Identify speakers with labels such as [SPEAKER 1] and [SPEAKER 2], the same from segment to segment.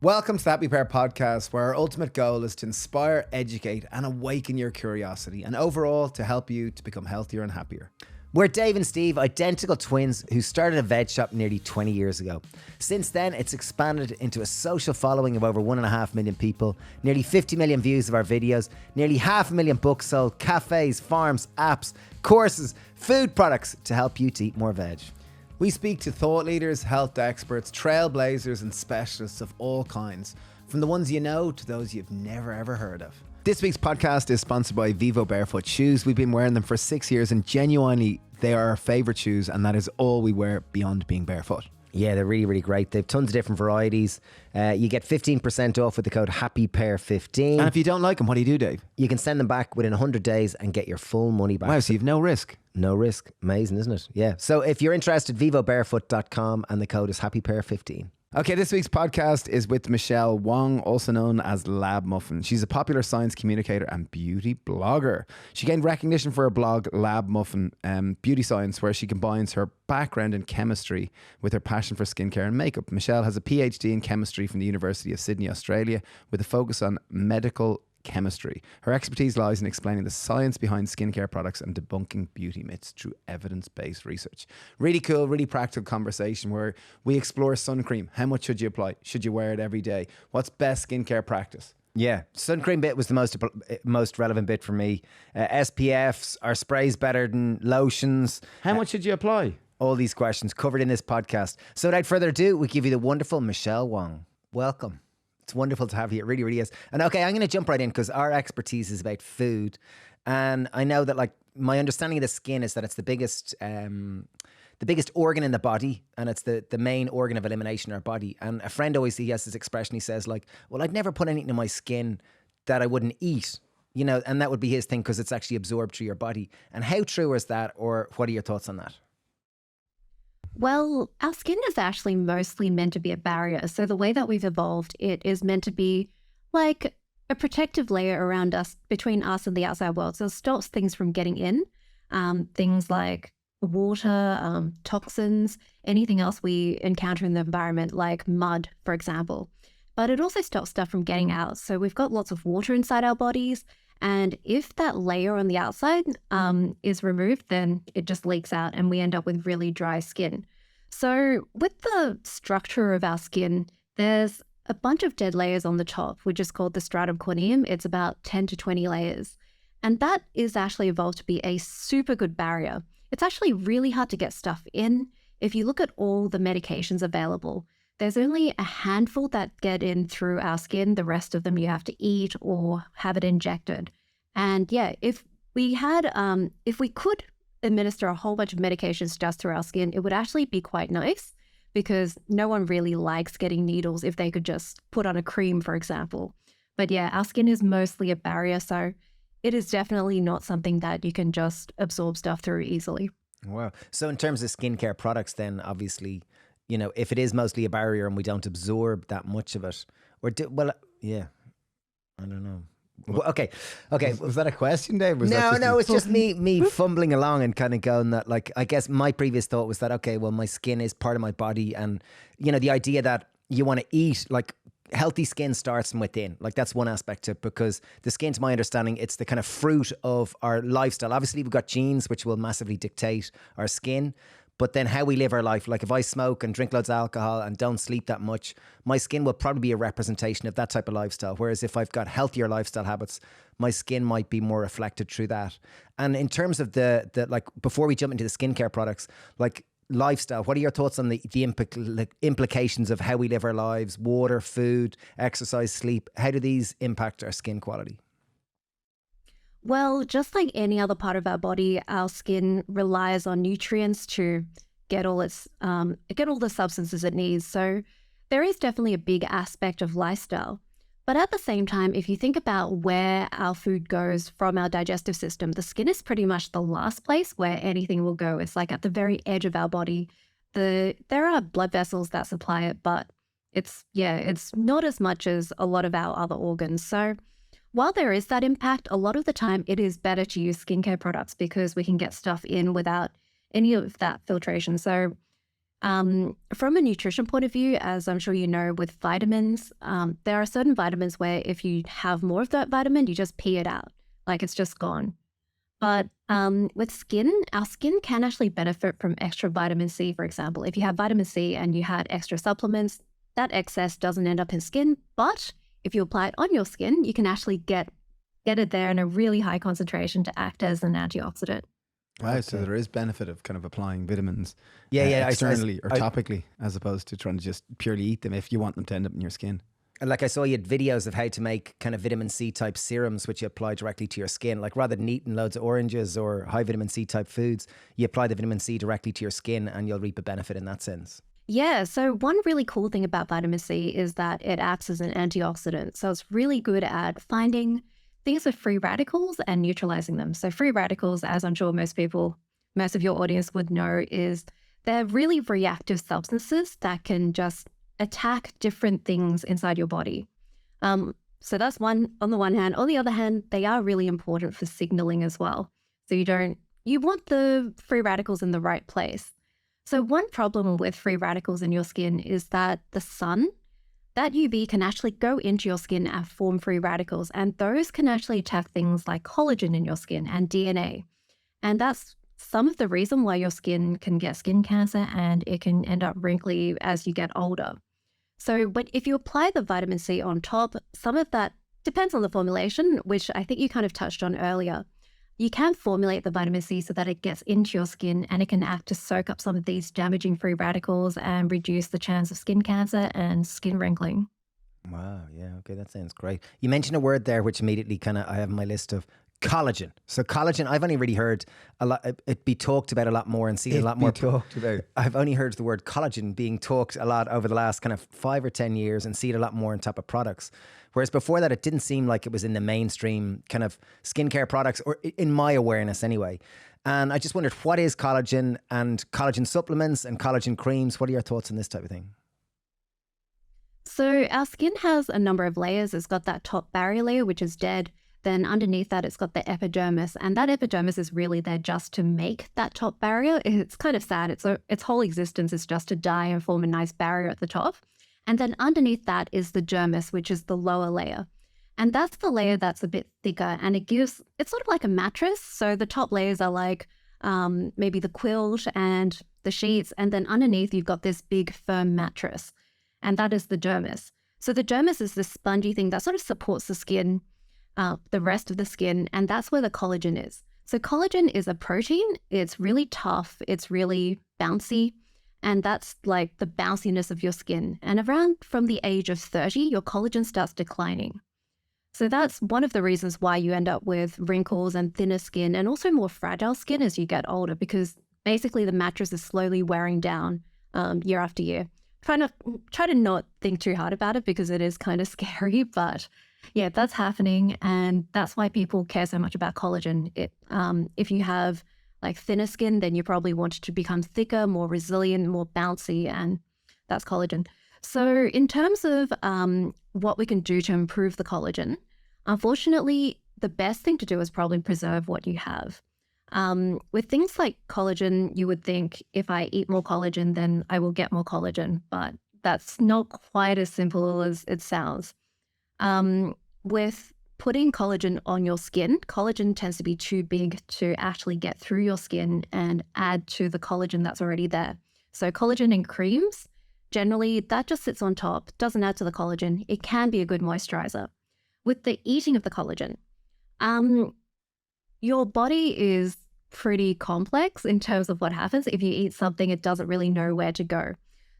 [SPEAKER 1] Welcome to the Happy Pear podcast, where our ultimate goal is to inspire, educate, and awaken your curiosity, and overall to help you to become healthier and happier.
[SPEAKER 2] We're Dave and Steve, identical twins who started a veg shop nearly 20 years ago. Since then, it's expanded into a social following of over 1.5 million people, nearly 50 million views of our videos, nearly 500,000 books sold, cafes, farms, apps, courses, food products to help you to eat more veg.
[SPEAKER 1] We speak to thought leaders, health experts, trailblazers, and specialists of all kinds, from the ones you know to those you've never ever heard of. This week's podcast is sponsored by Vivo Barefoot shoes. We've been wearing them for 6 years, and genuinely, they are our favourite shoes, and that is all we wear beyond being barefoot.
[SPEAKER 2] Yeah, they're really, really great. They've tons of different varieties. You get 15% off with the code HAPPYPEAR15.
[SPEAKER 1] And if you don't like them, what do you do, Dave?
[SPEAKER 2] You can send them back within 100 days and get your full money back.
[SPEAKER 1] Wow, so you've no risk.
[SPEAKER 2] No risk. Amazing, isn't it? Yeah. So if you're interested, vivobarefoot.com, and the code is HAPPYPEAR15.
[SPEAKER 1] Okay, this week's podcast is with Michelle Wong, also known as Lab Muffin. She's a popular science communicator and beauty blogger. She gained recognition for her blog, Lab Muffin, Beauty Science, where she combines her background in chemistry with her passion for skincare and makeup. Michelle has a PhD in chemistry from the University of Sydney, Australia, with a focus on medical chemistry. Her expertise lies in explaining the science behind skincare products and debunking beauty myths through evidence-based research. Really cool, really practical conversation where we explore sun cream. How much should you apply? Should you wear it every day? What's best skincare practice?
[SPEAKER 2] Yeah, sun cream bit was the most relevant bit for me. SPFs, are sprays better than lotions?
[SPEAKER 1] How much should you apply?
[SPEAKER 2] All these questions covered in this podcast. So without further ado, we give you the wonderful Michelle Wong. Welcome. It's wonderful to have you. It really, really is. And okay, I'm going to jump right in because our expertise is about food. And I know that, like, my understanding of the skin is that it's the biggest organ in the body, and it's the main organ of elimination in our body. And a friend always, he has this expression, he says, like, well, I'd never put anything in my skin that I wouldn't eat, you know, and that would be his thing because it's actually absorbed through your body. And how true is that, or what are your thoughts on that?
[SPEAKER 3] Well, our skin is actually mostly meant to be a barrier. So the way that we've evolved, it is meant to be like a protective layer around us, between us and the outside world. So it stops things from getting in, things like water, toxins, anything else we encounter in the environment, like mud, for example. But it also stops stuff from getting out. So we've got lots of water inside our bodies. And if that layer on the outside is removed, then it just leaks out and we end up with really dry skin. So with the structure of our skin, there's a bunch of dead layers on the top, which is called the stratum corneum. It's about 10 to 20 layers. And that is actually evolved to be a super good barrier. It's actually really hard to get stuff in. If you look at all the medications available, there's only a handful that get in through our skin. The rest of them you have to eat or have it injected. And yeah, if we could administer a whole bunch of medications just through our skin, it would actually be quite nice because no one really likes getting needles if they could just put on a cream, for example. But yeah, our skin is mostly a barrier, so it is definitely not something that you can just absorb stuff through easily.
[SPEAKER 2] Wow. So in terms of skincare products, then obviously, you know, if it is mostly a barrier and we don't absorb that much of it, I don't know. Well, okay.
[SPEAKER 1] Was that a question, Dave?
[SPEAKER 2] No, it's just me fumbling along and kind of going that, like, I guess my previous thought was that, okay, well, my skin is part of my body, and, you know, the idea that you want to eat, like, healthy skin starts from within. Like, that's one aspect to it, because the skin, to my understanding, it's the kind of fruit of our lifestyle. Obviously, we've got genes, which will massively dictate our skin. But then how we live our life, like if I smoke and drink loads of alcohol and don't sleep that much, my skin will probably be a representation of that type of lifestyle. Whereas if I've got healthier lifestyle habits, my skin might be more reflected through that. And in terms of the like, before we jump into the skincare products, like lifestyle, what are your thoughts on the implications of how we live our lives, water, food, exercise, sleep? How do these impact our skin quality?
[SPEAKER 3] Well, just like any other part of our body, our skin relies on nutrients to get all the substances it needs. So there is definitely a big aspect of lifestyle. But at the same time, if you think about where our food goes from our digestive system, the skin is pretty much the last place where anything will go. It's like at the very edge of our body. There are blood vessels that supply it, but it's not as much as a lot of our other organs. So while there is that impact, a lot of the time it is better to use skincare products because we can get stuff in without any of that filtration. So From a nutrition point of view, as I'm sure you know, with vitamins, there are certain vitamins where if you have more of that vitamin, you just pee it out, like it's just gone. But with skin, our skin can actually benefit from extra vitamin C, for example. If you have vitamin C and you had extra supplements, that excess doesn't end up in skin. But if you apply it on your skin, you can actually get it there in a really high concentration to act as an antioxidant.
[SPEAKER 1] Wow, so there is benefit of kind of applying vitamins
[SPEAKER 2] externally
[SPEAKER 1] or topically, as opposed to trying to just purely eat them if you want them to end up in your skin.
[SPEAKER 2] Like I saw you had videos of how to make kind of vitamin C type serums, which you apply directly to your skin. Like rather than eating loads of oranges or high vitamin C type foods, you apply the vitamin C directly to your skin and you'll reap a benefit in that sense.
[SPEAKER 3] Yeah, so one really cool thing about vitamin C is that it acts as an antioxidant. So it's really good at finding things with free radicals and neutralizing them. So free radicals, as I'm sure most of your audience would know, is they're really reactive substances that can just attack different things inside your body. So that's one on the one hand. On the other hand, they are really important for signaling as well. So you want the free radicals in the right place. So one problem with free radicals in your skin is that the sun, that UV can actually go into your skin and form free radicals, and those can actually attack things like collagen in your skin and DNA. And that's some of the reason why your skin can get skin cancer and it can end up wrinkly as you get older. So if you apply the vitamin C on top, some of that depends on the formulation, which I think you kind of touched on earlier. You can formulate the vitamin C so that it gets into your skin and it can act to soak up some of these damaging free radicals and reduce the chance of skin cancer and skin wrinkling.
[SPEAKER 2] Wow, yeah, okay, that sounds great. You mentioned a word there which immediately I have on my list of collagen. So collagen, I've only really heard a lot, it be talked about a lot more and seen a lot more.
[SPEAKER 1] Talked about.
[SPEAKER 2] I've only heard the word collagen being talked a lot over the last kind of 5 or 10 years and see it a lot more on top of products. Whereas before that, it didn't seem like it was in the mainstream kind of skincare products, or in my awareness anyway. And I just wondered, what is collagen and collagen supplements and collagen creams? What are your thoughts on this type of thing?
[SPEAKER 3] So our skin has a number of layers. It's got that top barrier layer, which is dead. Then underneath that, it's got the epidermis. And that epidermis is really there just to make that top barrier. It's kind of sad. Its whole existence is just to die and form a nice barrier at the top. And then underneath that is the dermis, which is the lower layer. And that's the layer that's a bit thicker, and it's sort of like a mattress. So the top layers are like maybe the quilt and the sheets. And then underneath, you've got this big firm mattress. And that is the dermis. So the dermis is this spongy thing that sort of supports the skin, the rest of the skin. And that's where the collagen is. So collagen is a protein. It's really tough. It's really bouncy. And that's like the bounciness of your skin. And around from the age of 30, your collagen starts declining. So that's one of the reasons why you end up with wrinkles and thinner skin and also more fragile skin as you get older, because basically the mattress is slowly wearing down year after year. Try to not think too hard about it because it is kind of scary, but yeah, that's happening. And that's why people care so much about collagen. If you have like thinner skin, then you probably want it to become thicker, more resilient, more bouncy, and that's collagen. So in terms of what we can do to improve the collagen, unfortunately, the best thing to do is probably preserve what you have. With things like collagen, you would think if I eat more collagen, then I will get more collagen, but that's not quite as simple as it sounds. With putting collagen on your skin, collagen tends to be too big to actually get through your skin and add to the collagen that's already there. So collagen in creams, generally that just sits on top, doesn't add to the collagen. It can be a good moisturizer. With the eating of the collagen, your body is pretty complex in terms of what happens. If you eat something, it doesn't really know where to go.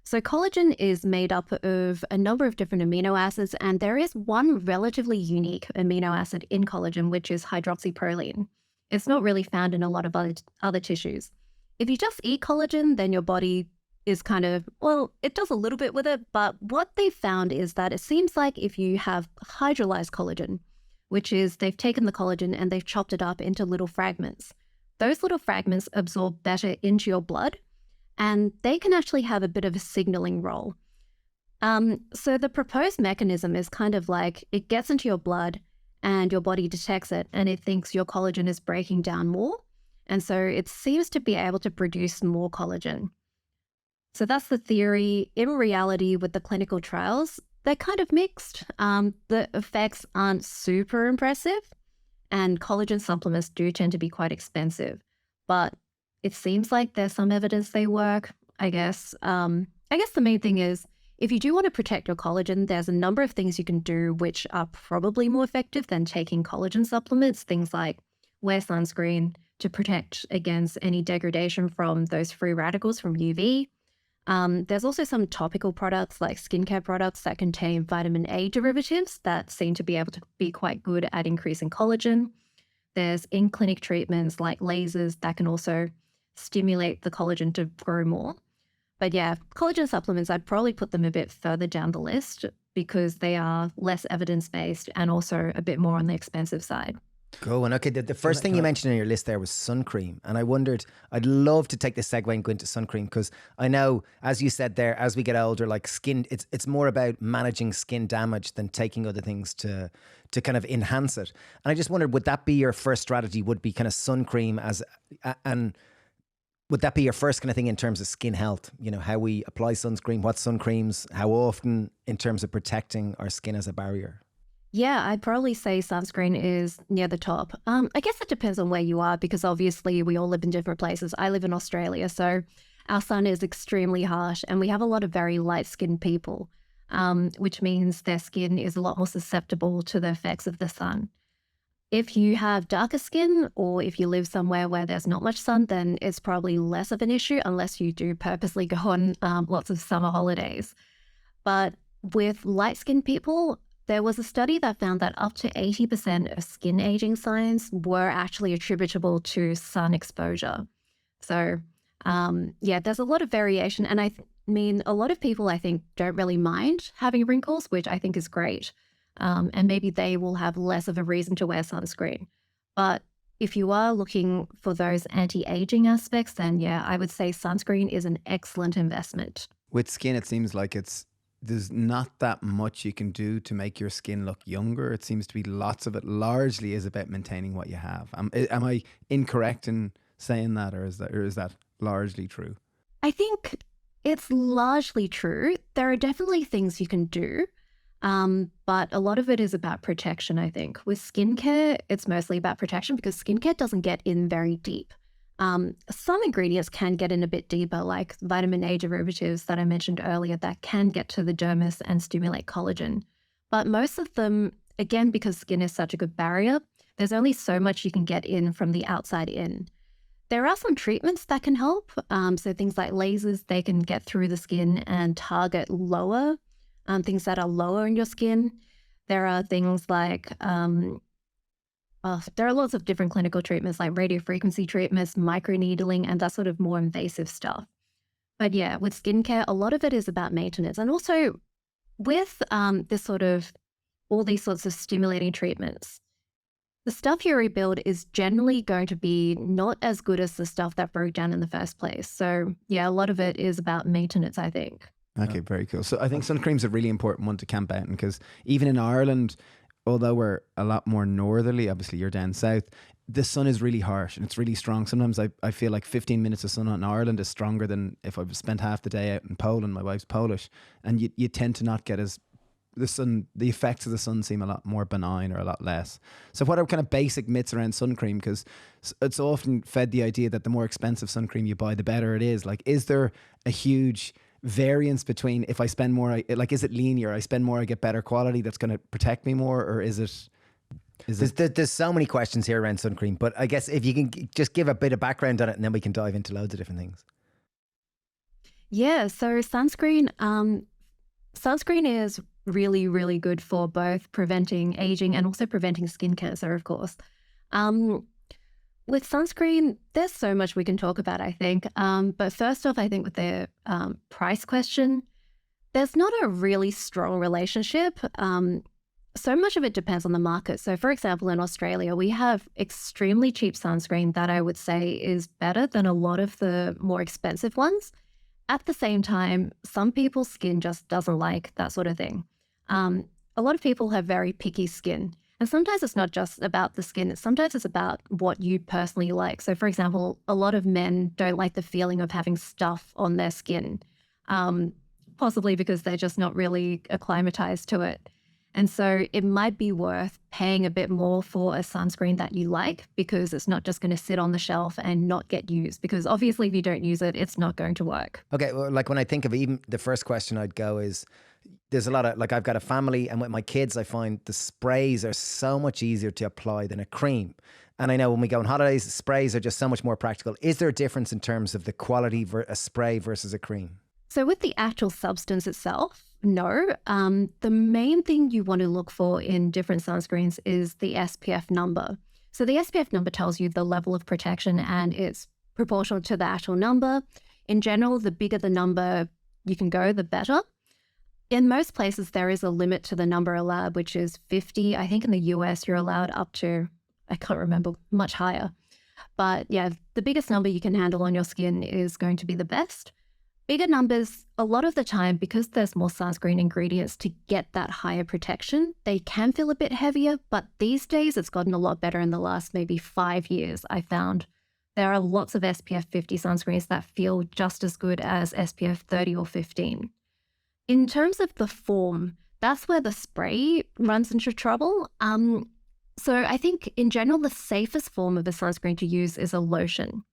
[SPEAKER 3] So collagen is made up of a number of different amino acids, and there is one relatively unique amino acid in collagen, which is hydroxyproline. It's not really found in a lot of other tissues. If you just eat collagen, then your body is kind of, well, it does a little bit with it, but what they found is that it seems like if you have hydrolyzed collagen, which is they've taken the collagen and they've chopped it up into little fragments. Those little fragments absorb better into your blood, and they can actually have a bit of a signaling role. So the proposed mechanism is kind of like it gets into your blood and your body detects it and it thinks your collagen is breaking down more. And so it seems to be able to produce more collagen. So that's the theory. In reality, with the clinical trials, they're kind of mixed. The effects aren't super impressive, and collagen supplements do tend to be quite expensive. But it seems like there's some evidence they work, I guess. I guess the main thing is, if you do want to protect your collagen, there's a number of things you can do which are probably more effective than taking collagen supplements. Things like wear sunscreen to protect against any degradation from those free radicals from UV. There's also some topical products like skincare products that contain vitamin A derivatives that seem to be able to be quite good at increasing collagen. There's in-clinic treatments like lasers that can also stimulate the collagen to grow more. But yeah, collagen supplements, I'd probably put them a bit further down the list because they are less evidence-based and also a bit more on the expensive side.
[SPEAKER 2] Cool. And okay, the first thing you mentioned on your list there was sun cream. And I wondered, I'd love to take this segue and go into sun cream because I know, as you said there, as we get older, like skin, it's more about managing skin damage than taking other things to kind of enhance it. And I just wondered, would that be your first strategy? Would be kind of sun cream and would that be your first kind of thing in terms of skin health? You know, how we apply sunscreen, what sun creams, how often in terms of protecting our skin as a barrier?
[SPEAKER 3] Yeah, I'd probably say sunscreen is near the top. I guess it depends on where you are because obviously we all live in different places. I live in Australia, so our sun is extremely harsh and we have a lot of very light-skinned people, which means their skin is a lot more susceptible to the effects of the sun. If you have darker skin or if you live somewhere where there's not much sun, then it's probably less of an issue unless you do purposely go on lots of summer holidays. But with light-skinned people, there was a study that found that up to 80% of skin aging signs were actually attributable to sun exposure. So, yeah, there's a lot of variation. And I mean, a lot of people, I think, don't really mind having wrinkles, which I think is great. And maybe they will have less of a reason to wear sunscreen. But if you are looking for those anti-aging aspects, then yeah, I would say sunscreen is an excellent investment.
[SPEAKER 1] With skin, it seems like there's not that much you can do to make your skin look younger. It seems to be lots of it largely is about maintaining what you have. Am I incorrect in saying that, or is that largely true?
[SPEAKER 3] I think it's largely true. There are definitely things you can do. But a lot of it is about protection, I think. With skincare, it's mostly about protection because skincare doesn't get in very deep. Some ingredients can get in a bit deeper, like vitamin A derivatives that I mentioned earlier that can get to the dermis and stimulate collagen. But most of them, again, because skin is such a good barrier, there's only so much you can get in from the outside in. There are some treatments that can help. So things like lasers, they can get through the skin and target things that are lower in your skin. There are things like, there are lots of different clinical treatments like radiofrequency treatments, microneedling, and that sort of more invasive stuff. But yeah, with skincare, a lot of it is about maintenance. And also with all these sorts of stimulating treatments, the stuff you rebuild is generally going to be not as good as the stuff that broke down in the first place. So yeah, a lot of it is about maintenance, I think.
[SPEAKER 1] Okay, very cool. So I think sun cream's a really important one to camp out in because even in Ireland, although we're a lot more northerly, obviously you're down south, the sun is really harsh and it's really strong. Sometimes I feel like 15 minutes of sun in Ireland is stronger than if I've spent half the day out in Poland. My wife's Polish, and you tend to not get the effects of the sun seem a lot more benign or a lot less. So what are kind of basic myths around sun cream? Because it's often fed the idea that the more expensive sun cream you buy, the better it is. Like, is there a huge variance between if I spend more, is it linear? I spend more, I get better quality that's going to protect me more, or is it?
[SPEAKER 2] There's so many questions here around sun cream, but I guess if you can just give a bit of background on it, and then we can dive into loads of different things.
[SPEAKER 3] Yeah, so sunscreen is really, really good for both preventing aging and also preventing skin cancer, of course. With sunscreen, there's so much we can talk about, I think. But first off, I think with the price question, there's not a really strong relationship. So much of it depends on the market. So for example, in Australia, we have extremely cheap sunscreen that I would say is better than a lot of the more expensive ones. At the same time, some people's skin just doesn't like that sort of thing. A lot of people have very picky skin. And sometimes it's not just about the skin. Sometimes it's about what you personally like. So for example, a lot of men don't like the feeling of having stuff on their skin. possibly because they're just not really acclimatized to it. And so it might be worth paying a bit more for a sunscreen that you like, because it's not just going to sit on the shelf and not get used, because obviously if you don't use it, it's not going to work.
[SPEAKER 2] Okay, well, like when I think of even the first question I'd go is, there's a lot of, like, I've got a family, and with my kids, I find the sprays are so much easier to apply than a cream. And I know when we go on holidays, sprays are just so much more practical. Is there a difference in terms of the quality of a spray versus a cream?
[SPEAKER 3] So with the actual substance itself, no. The main thing you want to look for in different sunscreens is the SPF number. So the SPF number tells you the level of protection, and it's proportional to the actual number. In general, the bigger the number you can go, the better. In most places, there is a limit to the number allowed, which is 50. I think in the US, you're allowed up to, I can't remember, much higher. But yeah, the biggest number you can handle on your skin is going to be the best. Bigger numbers, a lot of the time, because there's more sunscreen ingredients to get that higher protection, they can feel a bit heavier, but these days it's gotten a lot better in the last maybe 5 years, I found. There are lots of SPF 50 sunscreens that feel just as good as SPF 30 or 15. In terms of the form, that's where the spray runs into trouble. So I think in general, the safest form of a sunscreen to use is a lotion.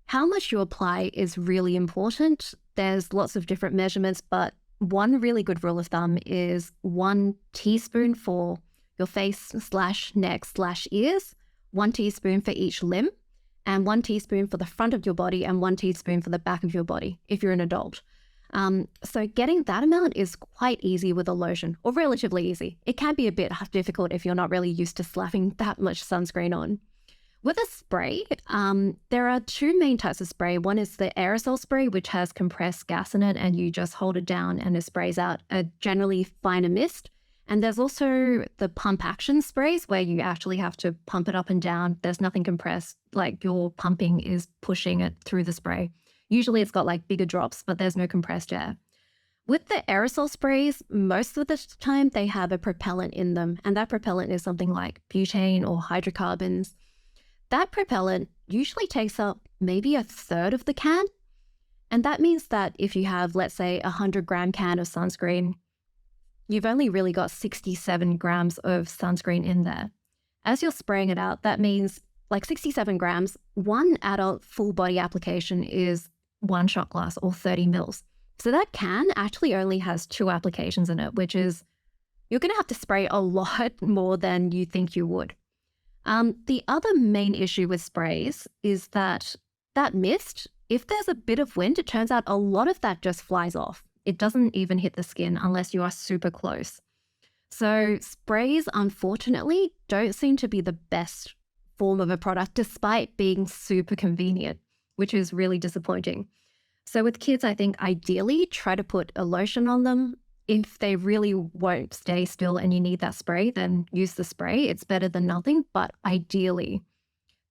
[SPEAKER 3] How much you apply is really important. There's lots of different measurements, but one really good rule of thumb is 1 teaspoon for your face/neck/ears, 1 teaspoon for each limb, and 1 teaspoon for the front of your body and 1 teaspoon for the back of your body if you're an adult. So getting that amount is quite easy with a lotion, or relatively easy. It can be a bit difficult if you're not really used to slapping that much sunscreen on. With a spray, there are 2 main types of spray. One is the aerosol spray, which has compressed gas in it, and you just hold it down and it sprays out a generally finer mist. And there's also the pump action sprays, where you actually have to pump it up and down. There's nothing compressed, like your pumping is pushing it through the spray. Usually it's got like bigger drops, but there's no compressed air. With the aerosol sprays, most of the time they have a propellant in them, and that propellant is something like butane or hydrocarbons. That propellant usually takes up maybe a third of the can. And that means that if you have, let's say, a 100-gram can of sunscreen, you've only really got 67 grams of sunscreen in there. As you're spraying it out, that means like 67 grams, one adult full body application is 1 shot glass or 30 mils. So that can actually only has 2 applications in it, which is, you're going to have to spray a lot more than you think you would. The other main issue with sprays is that mist, if there's a bit of wind, it turns out a lot of that just flies off. It doesn't even hit the skin unless you are super close. So sprays, unfortunately, don't seem to be the best form of a product, despite being super convenient, which is really disappointing. So with kids, I think ideally try to put a lotion on them. If they really won't stay still and you need that spray, then use the spray. It's better than nothing, but ideally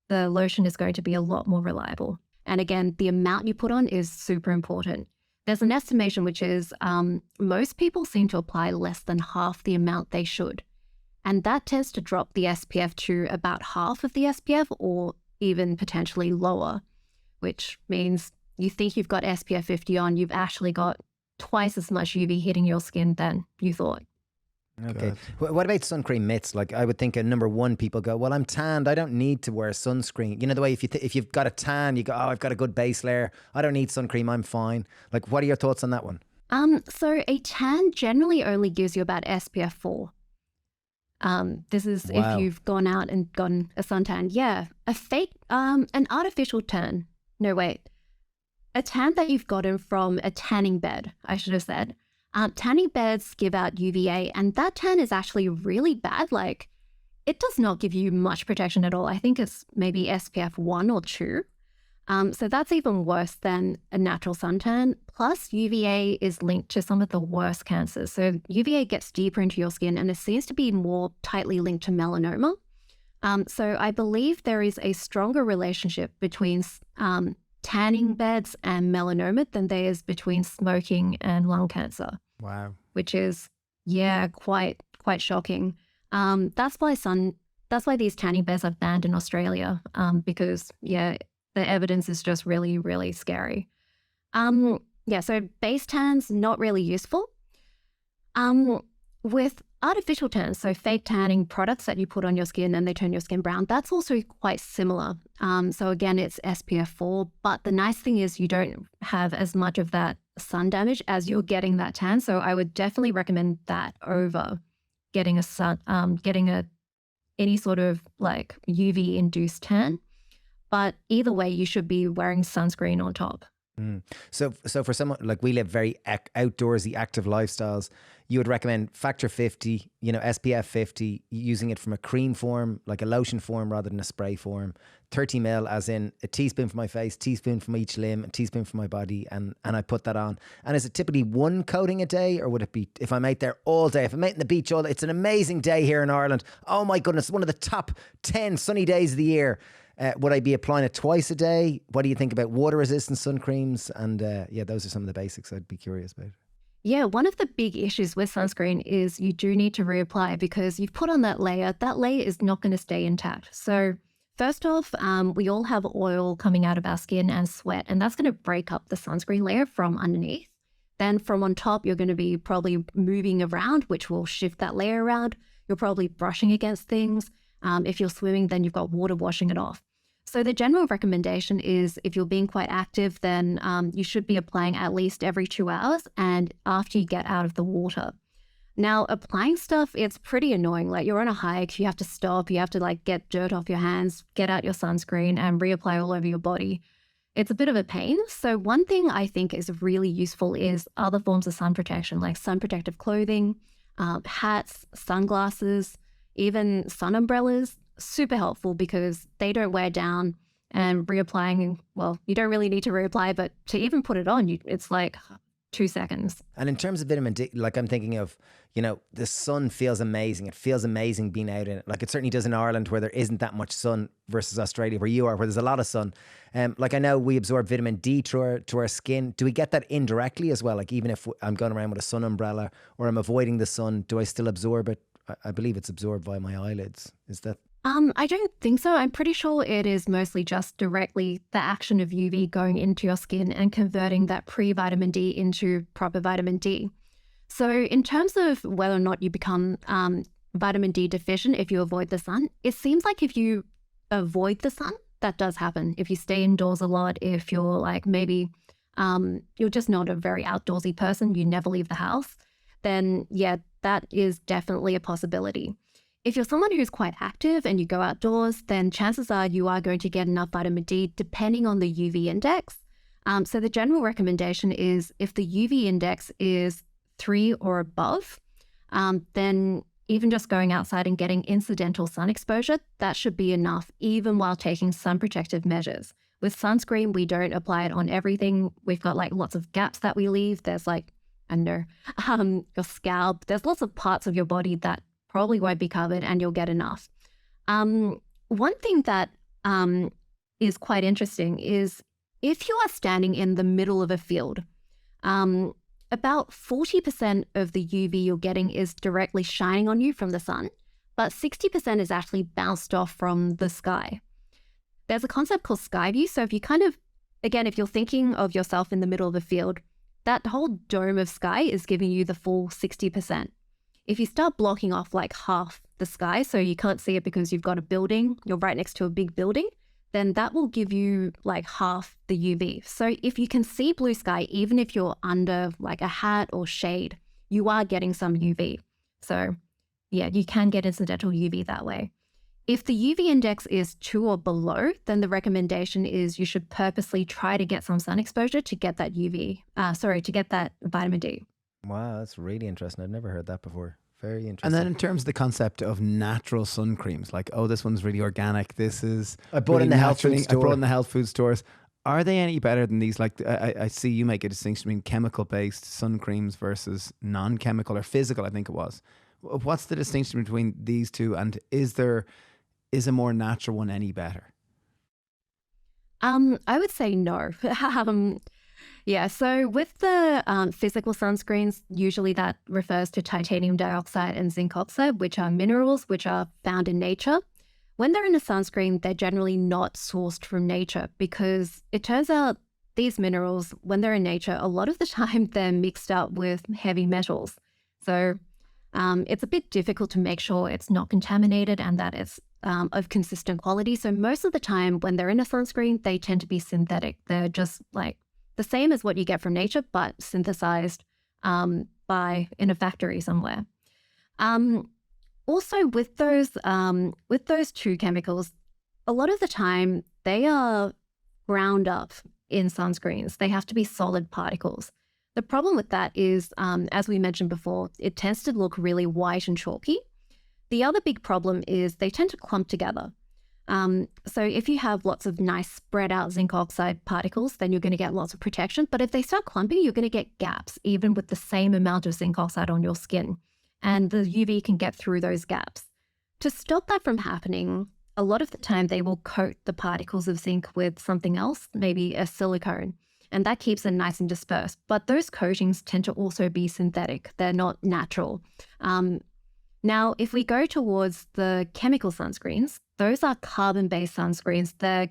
[SPEAKER 3] the lotion is going to be a lot more reliable. And again, the amount you put on is super important. There's an estimation which is most people seem to apply less than half the amount they should. And that tends to drop the SPF to about half of the SPF, or even potentially lower, which means you think you've got SPF 50 on, you've actually got twice as much UV hitting your skin than you thought.
[SPEAKER 2] Okay. What about sun cream myths? Like, I would think number one, people go, well, I'm tanned, I don't need to wear sunscreen. You know, the way if you've got a tan, you go, oh, I've got a good base layer, I don't need sun cream, I'm fine. Like, what are your thoughts on that one?
[SPEAKER 3] So a tan generally only gives you about SPF 4. This is
[SPEAKER 2] Wow.
[SPEAKER 3] if you've gone out and gotten a suntan. Yeah, a fake, an artificial tan. No, wait. A tan that you've gotten from a tanning bed, I should have said. Tanning beds give out UVA, and that tan is actually really bad. Like, it does not give you much protection at all. I think it's maybe SPF 1 or 2. So that's even worse than a natural suntan. Plus, UVA is linked to some of the worst cancers. So UVA gets deeper into your skin, and it seems to be more tightly linked to melanoma. So I believe there is a stronger relationship between tanning beds and melanoma than there is between smoking and lung cancer.
[SPEAKER 1] Wow.
[SPEAKER 3] Which is, yeah, quite shocking. That's why these tanning beds are banned in Australia, because, yeah, the evidence is just really, really scary. So base tans, not really useful. With artificial tans, so fake tanning products that you put on your skin and they turn your skin brown, that's also quite similar. So again, it's SPF 4, but the nice thing is you don't have as much of that sun damage as you're getting that tan. So I would definitely recommend that over getting any sort of like UV induced tan. But either way, you should be wearing sunscreen on top.
[SPEAKER 2] So for someone like we live very outdoorsy, active lifestyles, you would recommend factor 50, SPF 50, using it from a cream form, like a lotion form rather than a spray form. 30 ml, as in a teaspoon for my face, teaspoon from each limb, a teaspoon for my body, and I put that on. And is it typically one coating a day, or would it be if I'm out there all day? If I'm out in the beach all day, it's an amazing day here in Ireland. Oh my goodness, one of the top 10 sunny days of the year. Would I be applying it twice a day? What do you think about water-resistant sun creams? And those are some of the basics I'd be curious about.
[SPEAKER 3] Yeah, one of the big issues with sunscreen is you do need to reapply because you've put on that layer. That layer is not going to stay intact. So first off, we all have oil coming out of our skin and sweat, and that's going to break up the sunscreen layer from underneath. Then from on top, you're going to be probably moving around, which will shift that layer around. You're probably brushing against things. If you're swimming, then you've got water washing it off. So the general recommendation is if you're being quite active, then you should be applying at least every 2 hours and after you get out of the water. Now, applying stuff, it's pretty annoying. Like you're on a hike, you have to stop, you have to like get dirt off your hands, get out your sunscreen and reapply all over your body. It's a bit of a pain. So one thing I think is really useful is other forms of sun protection, like sun protective clothing, hats, sunglasses, even sun umbrellas. Super helpful because they don't wear down, and reapplying, well, you don't really need to reapply, but to even put it on, it's like 2 seconds.
[SPEAKER 2] And in terms of vitamin D, like I'm thinking of, the sun feels amazing. It feels amazing being out in it. Like it certainly does in Ireland where there isn't that much sun versus Australia where you are, where there's a lot of sun. Like I know we absorb vitamin D to our skin. Do we get that indirectly as well? Like even if I'm going around with a sun umbrella or I'm avoiding the sun, do I still absorb it? I believe it's absorbed via my eyelids. Is that...
[SPEAKER 3] I don't think so. I'm pretty sure it is mostly just directly the action of UV going into your skin and converting that pre-vitamin D into proper vitamin D. So in terms of whether or not you become vitamin D deficient if you avoid the sun, it seems like if you avoid the sun, that does happen. If you stay indoors a lot, if you're like maybe you're just not a very outdoorsy person, you never leave the house, then yeah, that is definitely a possibility. If you're someone who's quite active and you go outdoors, then chances are you are going to get enough vitamin D depending on the UV index. So the general recommendation is if the UV index is 3 or above, then even just going outside and getting incidental sun exposure, that should be enough even while taking sun protective measures. With sunscreen, we don't apply it on everything. We've got like lots of gaps that we leave. There's like, your scalp. There's lots of parts of your body that probably won't be covered and you'll get enough. One thing that is quite interesting is if you are standing in the middle of a field, about 40% of the UV you're getting is directly shining on you from the sun, but 60% is actually bounced off from the sky. There's a concept called sky view. So if you if you're thinking of yourself in the middle of a field, that whole dome of sky is giving you the full 60%. If you start blocking off like half the sky, so you can't see it because you've got a building, you're right next to a big building, then that will give you like half the UV. So if you can see blue sky, even if you're under like a hat or shade, you are getting some UV. So yeah, you can get incidental UV that way. If the UV index is 2 or below, then the recommendation is you should purposely try to get some sun exposure to get that to get that vitamin D.
[SPEAKER 2] Wow, that's really interesting. I've never heard that before. Very interesting.
[SPEAKER 1] And then in terms of the concept of natural sun creams, like, oh, this one's really organic. This is
[SPEAKER 2] I bought in the health food store.
[SPEAKER 1] I brought in the health food stores. Are they any better than these? Like, I see you make a distinction between chemical-based sun creams versus non-chemical or physical, I think it was. What's the distinction between these two? And is a more natural one any better?
[SPEAKER 3] I would say no. Yeah, so with the physical sunscreens, usually that refers to titanium dioxide and zinc oxide, which are minerals which are found in nature. When they're in a sunscreen, they're generally not sourced from nature because it turns out these minerals, when they're in nature, a lot of the time they're mixed up with heavy metals. So it's a bit difficult to make sure it's not contaminated and that it's of consistent quality. So most of the time when they're in a sunscreen, they tend to be synthetic. They're just like the same as what you get from nature, but synthesized in a factory somewhere. Also with those two chemicals, a lot of the time they are ground up in sunscreens. They have to be solid particles. The problem with that is, as we mentioned before, it tends to look really white and chalky. The other big problem is they tend to clump together. So if you have lots of nice spread out zinc oxide particles, then you're going to get lots of protection. But if they start clumping, you're going to get gaps, even with the same amount of zinc oxide on your skin. And the UV can get through those gaps. To stop that from happening, a lot of the time they will coat the particles of zinc with something else, maybe a silicone, and that keeps them nice and dispersed. But those coatings tend to also be synthetic. They're not natural. Now, if we go towards the chemical sunscreens, those are carbon-based sunscreens. They're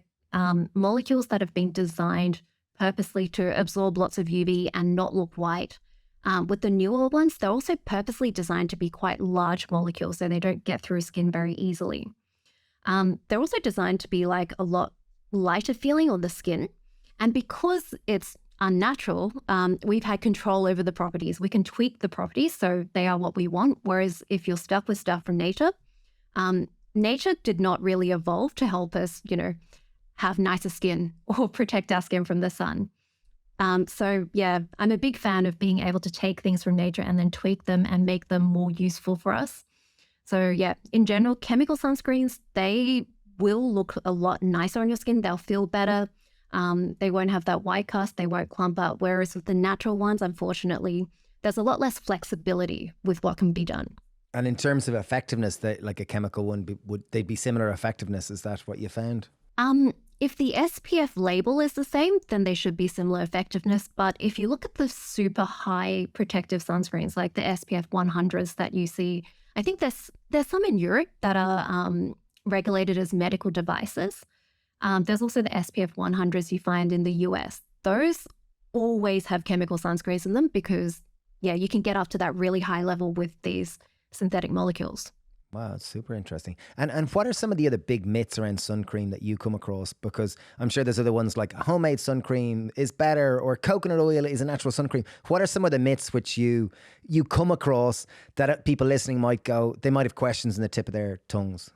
[SPEAKER 3] molecules that have been designed purposely to absorb lots of UV and not look white. With the newer ones, they're also purposely designed to be quite large molecules so they don't get through skin very easily. They're also designed to be like a lot lighter feeling on the skin. And because it's unnatural, we've had control over the properties. We can tweak the properties so they are what we want. Whereas if you're stuck with stuff from nature, nature did not really evolve to help us, have nicer skin or protect our skin from the sun. So yeah, I'm a big fan of being able to take things from nature and then tweak them and make them more useful for us. So yeah, in general, chemical sunscreens, they will look a lot nicer on your skin. They'll feel better. They won't have that white cast. They won't clump up. Whereas with the natural ones, unfortunately, there's a lot less flexibility with what can be done.
[SPEAKER 2] And in terms of effectiveness, like a chemical one, would they be similar effectiveness? Is that what you found?
[SPEAKER 3] If the SPF label is the same, then they should be similar effectiveness. But if you look at the super high protective sunscreens, like the SPF 100s that you see, I think there's some in Europe that are regulated as medical devices. There's also the SPF 100s you find in the US. Those always have chemical sunscreens in them because, yeah, you can get up to that really high level with these synthetic molecules.
[SPEAKER 2] Wow, it's super interesting. And what are some of the other big myths around sun cream that you come across? Because I'm sure there's other ones like homemade sun cream is better or coconut oil is a natural sun cream. What are some of the myths which you come across that people listening might they might have questions in the tip of their tongues?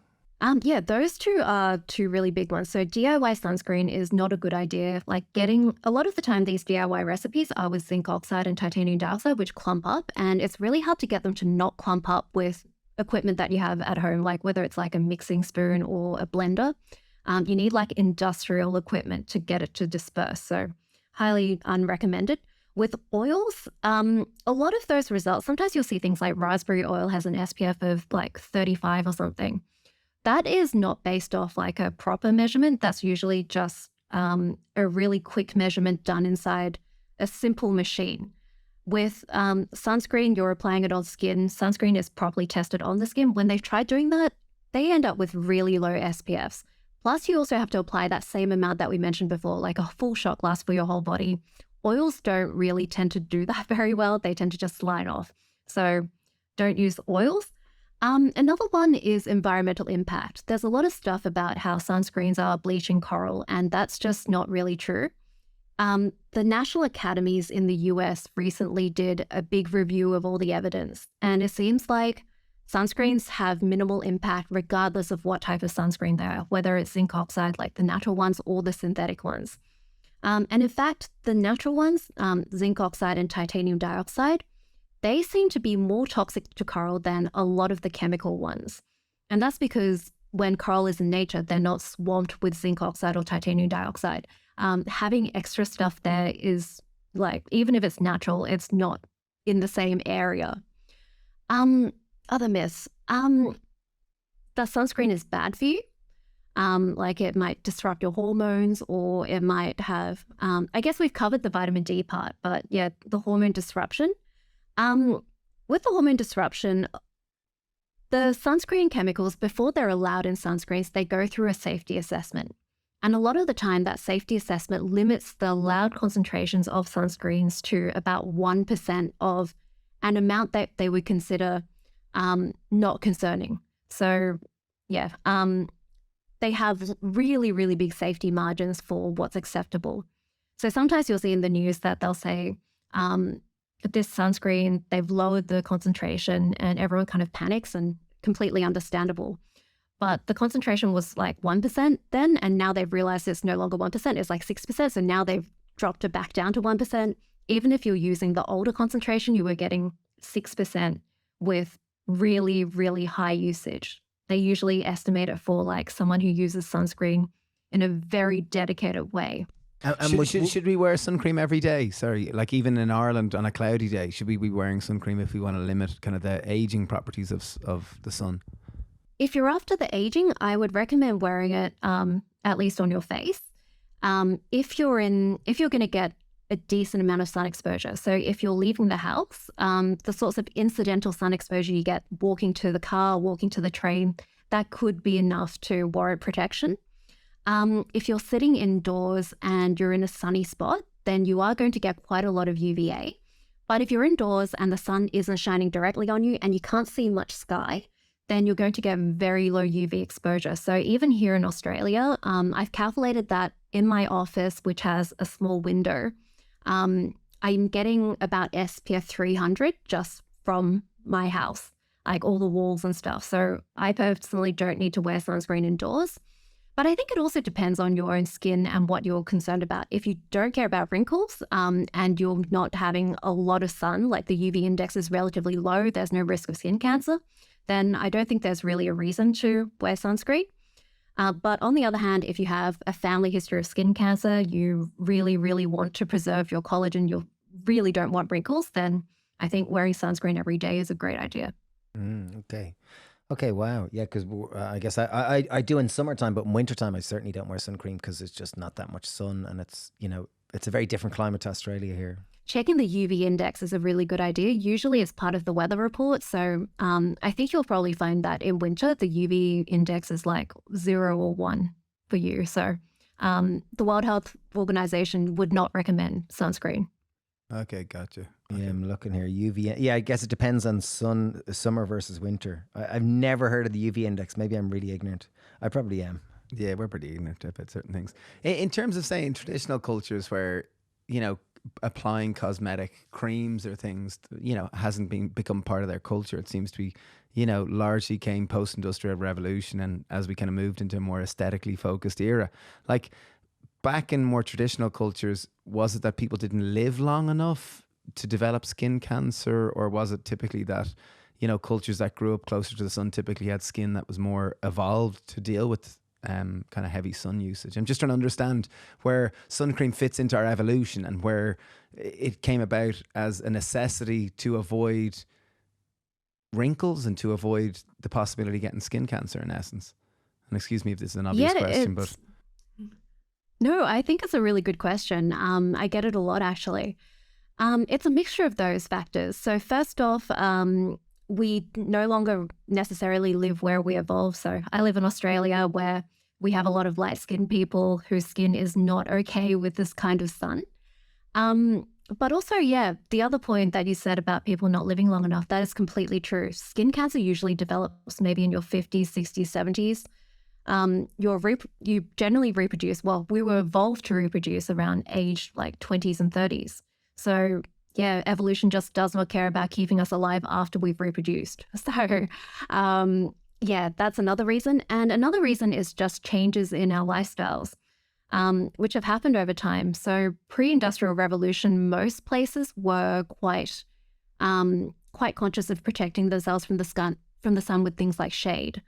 [SPEAKER 3] Yeah, those two are two really big ones. So DIY sunscreen is not a good idea. Like a lot of the time these DIY recipes are with zinc oxide and titanium dioxide, which clump up. And it's really hard to get them to not clump up with equipment that you have at home, like whether it's like a mixing spoon or a blender. You need like industrial equipment to get it to disperse. So highly unrecommended. With oils, a lot of those results, sometimes you'll see things like raspberry oil has an SPF of like 35 or something. That is not based off like a proper measurement. That's usually just a really quick measurement done inside a simple machine. With sunscreen, you're applying it on skin. Sunscreen is properly tested on the skin. When they've tried doing that, they end up with really low SPFs. Plus, you also have to apply that same amount that we mentioned before, like a full shot glass for your whole body. Oils don't really tend to do that very well. They tend to just slide off. So don't use oils. Another one is environmental impact. There's a lot of stuff about how sunscreens are bleaching coral, and that's just not really true. The national academies in the US recently did a big review of all the evidence, and it seems like sunscreens have minimal impact regardless of what type of sunscreen they are, whether it's zinc oxide like the natural ones or the synthetic ones. And in fact, the natural ones, zinc oxide and titanium dioxide, they seem to be more toxic to coral than a lot of the chemical ones. And that's because when coral is in nature, they're not swamped with zinc oxide or titanium dioxide. Having extra stuff there is like, even if it's natural, it's not in the same area. Other myths. That sunscreen is bad for you. Like it might disrupt your hormones, or it might have, I guess we've covered the vitamin D part, but yeah, the hormone disruption. With the hormone disruption, the sunscreen chemicals, before they're allowed in sunscreens, they go through a safety assessment. And a lot of the time, that safety assessment limits the allowed concentrations of sunscreens to about 1% of an amount that they would consider not concerning. So, yeah, they have really, really big safety margins for what's acceptable. So sometimes you'll see in the news that they'll say, this sunscreen, they've lowered the concentration, and everyone kind of panics, and completely understandable. But the concentration was like 1% then, and now they've realized it's no longer 1%, it's like 6%. So now they've dropped it back down to 1%. Even if you're using the older concentration, you were getting 6% with really, really high usage. They usually estimate it for like someone who uses sunscreen in a very dedicated way.
[SPEAKER 1] Should we wear suncream every day? Sorry, like even in Ireland on a cloudy day, should we be wearing suncream if we want to limit kind of the aging properties of the sun?
[SPEAKER 3] If you're after the aging, I would recommend wearing it at least on your face. If you're going to get a decent amount of sun exposure, so if you're leaving the house, the sorts of incidental sun exposure you get walking to the car, walking to the train, that could be enough to warrant protection. If you're sitting indoors and you're in a sunny spot, then you are going to get quite a lot of UVA. But if you're indoors and the sun isn't shining directly on you and you can't see much sky, then you're going to get very low UV exposure. So even here in Australia, I've calculated that in my office, which has a small window, I'm getting about SPF 300 just from my house, like all the walls and stuff. So I personally don't need to wear sunscreen indoors. But I think it also depends on your own skin and what you're concerned about. If you don't care about wrinkles and you're not having a lot of sun, like the UV index is relatively low, there's no risk of skin cancer, then I don't think there's really a reason to wear sunscreen. But on the other hand, if you have a family history of skin cancer, you really, really want to preserve your collagen, you really don't want wrinkles, then I think wearing sunscreen every day is a great idea.
[SPEAKER 2] Okay, wow. Yeah, because I guess I do in summertime, but in wintertime I certainly don't wear sun cream because it's just not that much sun, and it's, it's a very different climate to Australia here.
[SPEAKER 3] Checking the UV index is a really good idea. Usually it's part of the weather report. So I think you'll probably find that in winter, the UV index is like 0 or 1 for you. So the World Health Organization would not recommend sunscreen.
[SPEAKER 1] Okay, gotcha.
[SPEAKER 2] Yeah, I'm looking here. UV. Yeah, I guess it depends on summer versus winter. I've never heard of the UV index. Maybe I'm really ignorant. I probably am.
[SPEAKER 1] Yeah, we're pretty ignorant about certain things. In terms of, say, in traditional cultures where, applying cosmetic creams or things, hasn't become part of their culture. It seems to be, largely came post-industrial revolution, and as we kind of moved into a more aesthetically focused era. Like back in more traditional cultures, was it that people didn't live long enough to develop skin cancer, or was it typically that, cultures that grew up closer to the sun typically had skin that was more evolved to deal with kind of heavy sun usage? I'm just trying to understand where sun cream fits into our evolution and where it came about as a necessity to avoid wrinkles and to avoid the possibility of getting skin cancer, in essence. And excuse me if this is an obvious question, but...
[SPEAKER 3] No, I think it's a really good question. I get it a lot, actually. It's a mixture of those factors. So first off, we no longer necessarily live where we evolved. So I live in Australia, where we have a lot of light-skinned people whose skin is not okay with this kind of sun. But also, yeah, the other point that you said about people not living long enough, that is completely true. Skin cancer usually develops maybe in your 50s, 60s, 70s. You generally reproduce, well, we were evolved to reproduce around age like 20s and 30s. So yeah, evolution just does not care about keeping us alive after we've reproduced. So yeah, that's another reason. And another reason is just changes in our lifestyles, which have happened over time. So pre-industrial revolution, most places were quite conscious of protecting themselves from the sun with things like shade.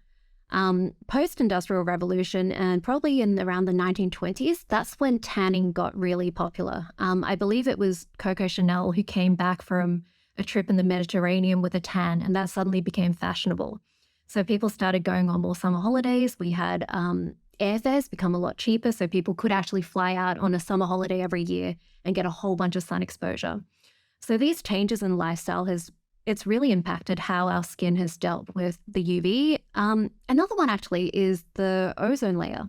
[SPEAKER 3] Post-industrial revolution, and probably in around the 1920s, that's when tanning got really popular. I believe it was Coco Chanel who came back from a trip in the Mediterranean with a tan, and that suddenly became fashionable. So people started going on more summer holidays. We had airfares become a lot cheaper, so people could actually fly out on a summer holiday every year and get a whole bunch of sun exposure. So these changes in lifestyle it's really impacted how our skin has dealt with the UV. Another one actually is the ozone layer.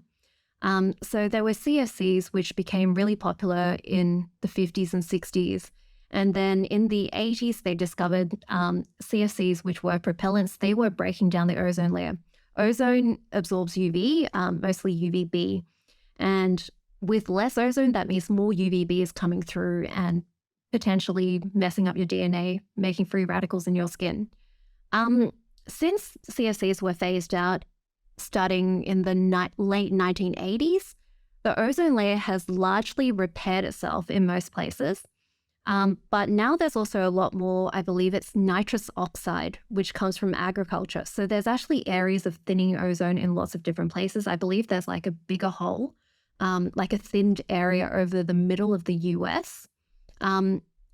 [SPEAKER 3] So there were CFCs, which became really popular in the 50s and 60s. And then in the 80s, they discovered CFCs, which were propellants. They were breaking down the ozone layer. Ozone absorbs UV, mostly UVB. And with less ozone, that means more UVB is coming through and potentially messing up your DNA, making free radicals in your skin. Since CFCs were phased out, starting in the late 1980s, the ozone layer has largely repaired itself in most places. But now there's also a lot more, I believe it's nitrous oxide, which comes from agriculture. So there's actually areas of thinning ozone in lots of different places. I believe there's like a bigger hole, like a thinned area over the middle of the US.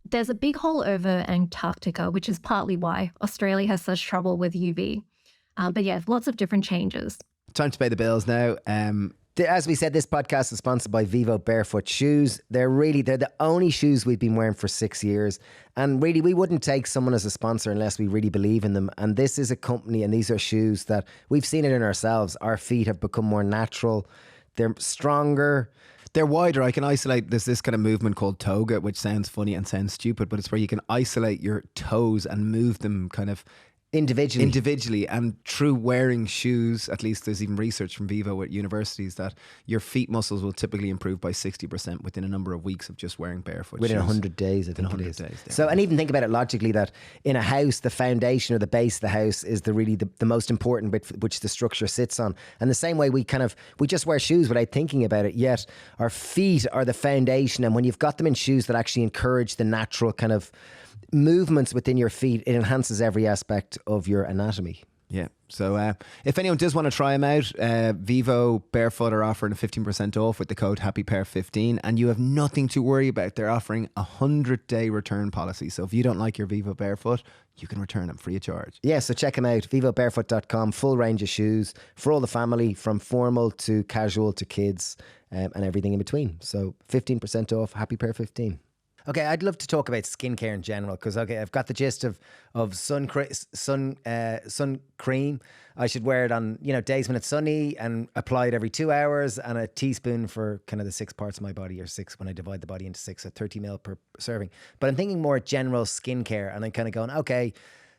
[SPEAKER 3] There's a big hole over Antarctica, which is partly why Australia has such trouble with UV. But yeah, lots of different changes.
[SPEAKER 1] Time to pay the bills now.
[SPEAKER 2] As we said, this podcast is sponsored by Vivo Barefoot Shoes. They're the only shoes we've been wearing for 6 years. And really, we wouldn't take someone as a sponsor unless we really believe in them. And this is a company, and these are shoes that we've seen it in ourselves. Our feet have become more natural. They're stronger.
[SPEAKER 1] They're wider. I can isolate. There's this kind of movement called toga, which sounds funny and sounds stupid, but it's where you can isolate your toes and move them kind of individually. And through wearing shoes, at least there's even research from Vivo at universities that your feet muscles will typically improve by 60% within a number of weeks of just wearing barefoot
[SPEAKER 2] within
[SPEAKER 1] shoes.
[SPEAKER 2] 100 days, I think it
[SPEAKER 1] 100
[SPEAKER 2] is.
[SPEAKER 1] days,
[SPEAKER 2] So, and even think about it logically, that in a house, the foundation or the base of the house is the most important bit which the structure sits on. And the same way we just wear shoes without thinking about it, yet our feet are the foundation. And when you've got them in shoes that actually encourage the natural kind of movements within your feet, it enhances every aspect of your anatomy.
[SPEAKER 1] Yeah. So if anyone does want to try them out, Vivo Barefoot are offering 15% off with the code HappyPear15, and you have nothing to worry about. They're offering a 100-day return policy. So if you don't like your Vivo Barefoot, you can return them free of charge.
[SPEAKER 2] Yeah, so check them out, vivobarefoot.com, full range of shoes for all the family, from formal to casual to kids, and everything in between. So 15% off, HappyPear15. Okay, I'd love to talk about skincare in general because, I've got the gist of sun cream. I should wear it on, days when it's sunny and apply it every 2 hours, and a teaspoon for kind of the 6 parts of my body, or 6 when I divide the body into 6, so 30 ml per serving. But I'm thinking more general skincare, and I'm kind of going, okay,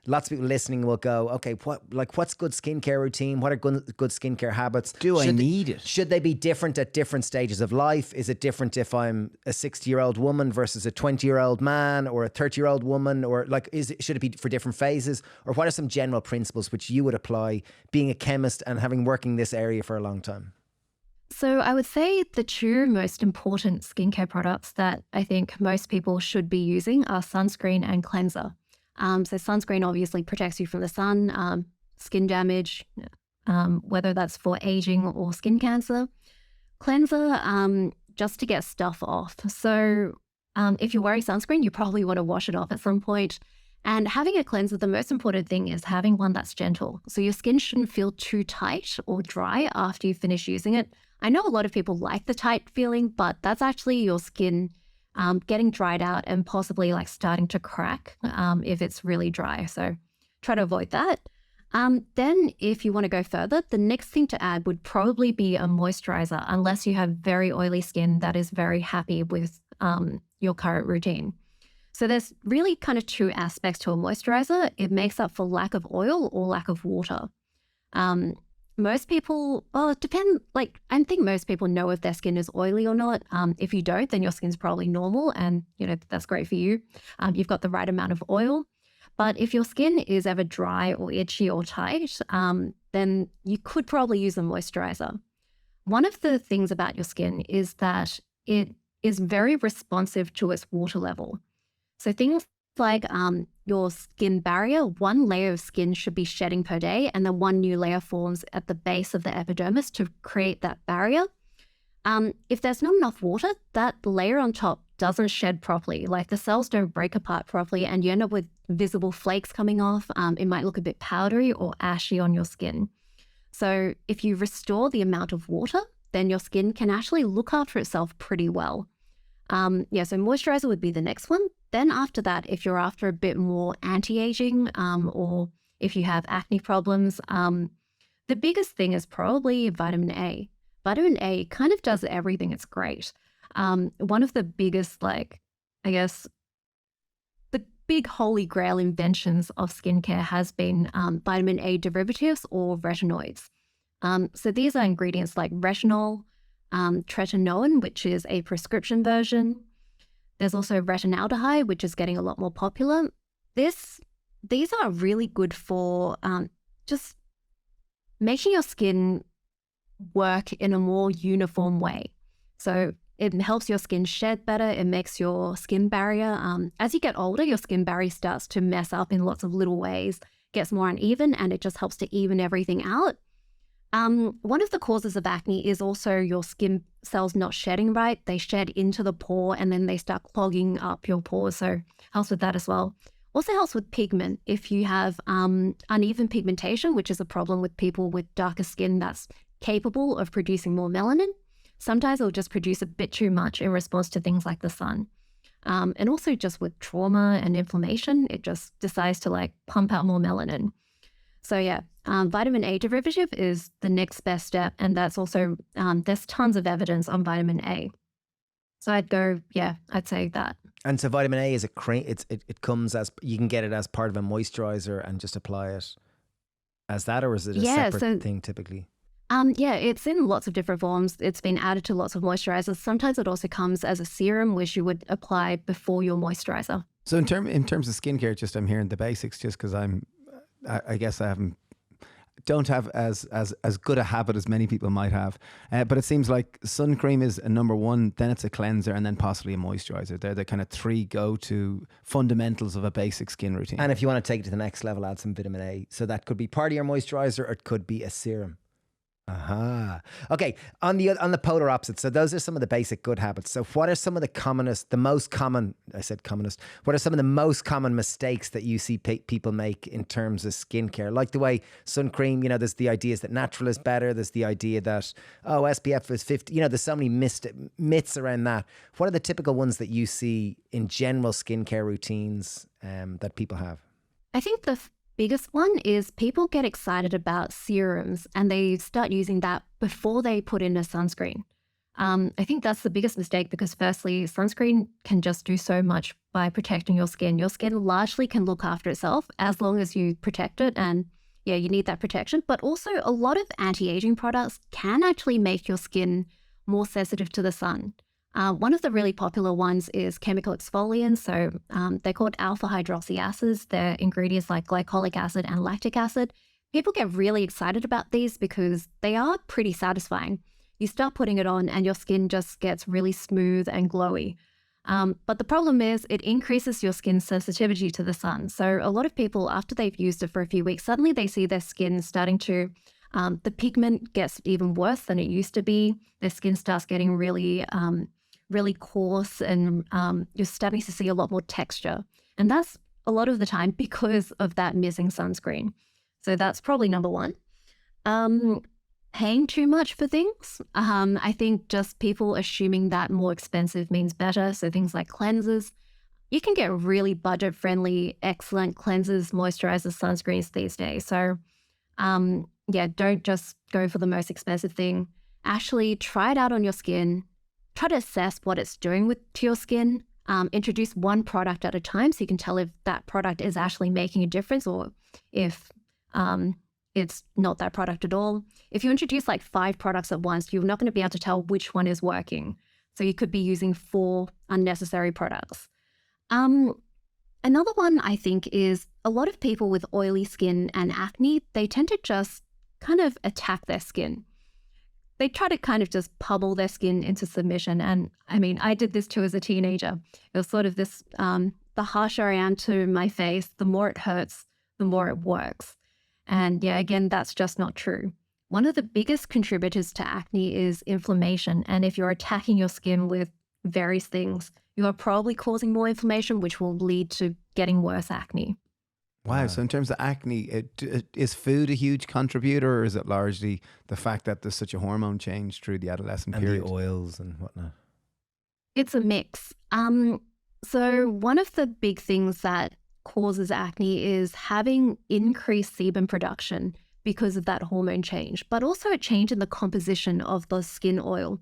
[SPEAKER 2] lots of people listening will go, okay, what's good skincare routine? What are good skincare habits?
[SPEAKER 1] I need it?
[SPEAKER 2] Should they be different at different stages of life? Is it different if I'm a 60-year-old woman versus a 20-year-old man, or a 30-year-old woman? Or should it be for different phases? Or what are some general principles which you would apply, being a chemist and having worked in this area for a long time?
[SPEAKER 3] So I would say the 2 most important skincare products that I think most people should be using are sunscreen and cleanser. So sunscreen obviously protects you from the sun, skin damage, whether that's for aging or skin cancer. Cleanser, just to get stuff off. So if you're wearing sunscreen, you probably want to wash it off at some point. And having a cleanser, the most important thing is having one that's gentle. So your skin shouldn't feel too tight or dry after you finish using it. I know a lot of people like the tight feeling, but that's actually your skin getting dried out and possibly like starting to crack if it's really dry. So try to avoid that. Then if you want to go further, the next thing to add would probably be a moisturizer, unless you have very oily skin that is very happy with your current routine. So there's really kind of 2 aspects to a moisturizer. It makes up for lack of oil or lack of water. Most people, well, it depends. Like, I think most people know if their skin is oily or not. If you don't, then your skin's probably normal, and that's great for you. You've got the right amount of oil. But if your skin is ever dry or itchy or tight, then you could probably use a moisturizer. One of the things about your skin is that it is very responsive to its water level. So things like your skin barrier, 1 layer of skin should be shedding per day, and then 1 new layer forms at the base of the epidermis to create that barrier. If there's not enough water, that layer on top doesn't shed properly. Like the cells don't break apart properly, and you end up with visible flakes coming off. It might look a bit powdery or ashy on your skin. So if you restore the amount of water, then your skin can actually look after itself pretty well. So moisturizer would be the next one. Then after that, if you're after a bit more anti-aging, or if you have acne problems, the biggest thing is probably vitamin A. vitamin A kind of does everything. It's great. One of the biggest, like, I guess, the big holy grail inventions of skincare has been vitamin A derivatives or retinoids. So these are ingredients like retinol, tretinoin, which is a prescription version. There's also retinaldehyde, which is getting a lot more popular. These are really good for just making your skin work in a more uniform way. So it helps your skin shed better. It makes your skin barrier. As you get older, your skin barrier starts to mess up in lots of little ways, gets more uneven, and it just helps to even everything out. One of the causes of acne is also your skin cells not shedding right. They shed into the pore and then they start clogging up your pores. So helps with that as well. Also helps with pigment. If you have uneven pigmentation, which is a problem with people with darker skin that's capable of producing more melanin, sometimes it'll just produce a bit too much in response to things like the sun. And also just with trauma and inflammation, it just decides to like pump out more melanin. So yeah, vitamin A derivative is the next best step. And that's also, there's tons of evidence on vitamin A. So I'd say that.
[SPEAKER 2] And so vitamin A is a cream. It comes as, you can get it as part of a moisturizer and just apply it as that, or is it a separate thing typically?
[SPEAKER 3] It's in lots of different forms. It's been added to lots of moisturizers. Sometimes it also comes as a serum, which you would apply before your moisturizer.
[SPEAKER 1] So in terms of skincare, just I'm hearing the basics, just because I guess I don't have as good a habit as many people might have. But it seems like sun cream is a number one, then it's a cleanser, and then possibly a moisturizer. They're the kind of three go-to fundamentals of a basic skin routine.
[SPEAKER 2] And if you want to take it to the next level, add some vitamin A. So that could be part of your moisturizer, or it could be a serum. Aha. Okay, on the polar opposite. So those are some of the basic good habits. So what are some of the most common mistakes that you see people make in terms of skincare? Like the way sun cream, there's the ideas that natural is better. There's the idea that, SPF is 50. There's so many myths around that. What are the typical ones that you see in general skincare routines that people have?
[SPEAKER 3] I think the biggest one is people get excited about serums and they start using that before they put in a sunscreen. I think that's the biggest mistake because firstly, sunscreen can just do so much by protecting your skin. Your skin largely can look after itself as long as you protect it. And yeah, you need that protection. But also a lot of anti-aging products can actually make your skin more sensitive to the sun. One of the really popular ones is chemical exfoliants. So they're called alpha hydroxy acids. They're ingredients like glycolic acid and lactic acid. People get really excited about these because they are pretty satisfying. You start putting it on and your skin just gets really smooth and glowy. But the problem is it increases your skin's sensitivity to the sun. So a lot of people, after they've used it for a few weeks, suddenly they see their skin starting to, the pigment gets even worse than it used to be. Their skin starts getting really coarse and you're starting to see a lot more texture. And that's a lot of the time because of that missing sunscreen. So that's probably number one. Paying too much for things. I think just people assuming that more expensive means better. So things like cleansers. You can get really budget-friendly, excellent cleansers, moisturizers, sunscreens these days. So don't just go for the most expensive thing. Actually try it out on your skin. Try to assess what it's doing to your skin. Introduce one product at a time so you can tell if that product is actually making a difference or if it's not that product at all. If you introduce like 5 products at once, you're not going to be able to tell which one is working. So you could be using 4 unnecessary products. Another one I think is a lot of people with oily skin and acne, they tend to just kind of attack their skin. They try to kind of just pummel their skin into submission. And I mean, I did this too as a teenager. It was sort of this, the harsher I am to my face, the more it hurts, the more it works. And yeah, again, that's just not true. One of the biggest contributors to acne is inflammation. And if you're attacking your skin with various things, you are probably causing more inflammation, which will lead to getting worse acne.
[SPEAKER 1] Wow. So in terms of acne, is food a huge contributor, or is it largely the fact that there's such a hormone change through the adolescent period?
[SPEAKER 2] And the oils and whatnot.
[SPEAKER 3] It's a mix. So one of the big things that causes acne is having increased sebum production. because of that hormone change, but also a change in the composition of the skin oil.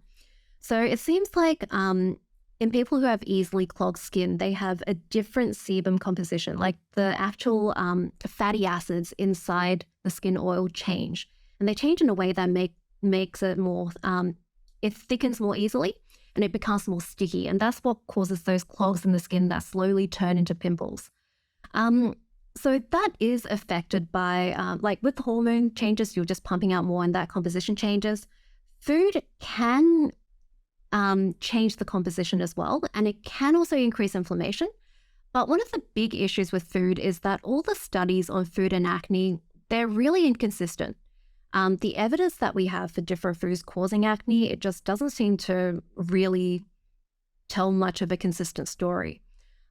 [SPEAKER 3] So it seems like in people who have easily clogged skin, they have a different sebum composition, like the actual fatty acids inside the skin oil change. And they change in a way that makes it more, it thickens more easily and it becomes more sticky. And that's what causes those clogs in the skin that slowly turn into pimples. So that is affected by, like with the hormone changes, you're just pumping out more and that composition changes. Food can change the composition as well, and it can also increase inflammation. But one of the big issues with food is that all the studies on food and acne, they're really inconsistent. The evidence that we have for different foods causing acne, it just doesn't seem to really tell much of a consistent story.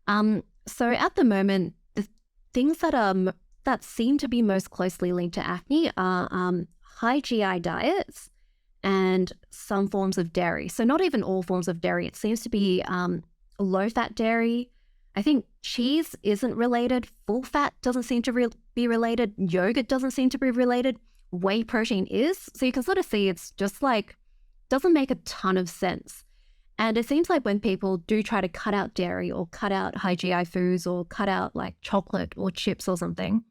[SPEAKER 3] So at the moment, the things that seem to be most closely linked to acne are high GI diets and some forms of dairy. So not even all forms of dairy. It seems to be low-fat dairy. I think cheese isn't related. Full fat doesn't seem to be related. Yogurt doesn't seem to be related. Whey protein is. So you can sort of see it's just like, doesn't make a ton of sense. And it seems like when people do try to cut out dairy or cut out high GI foods or cut out like chocolate or chips or something,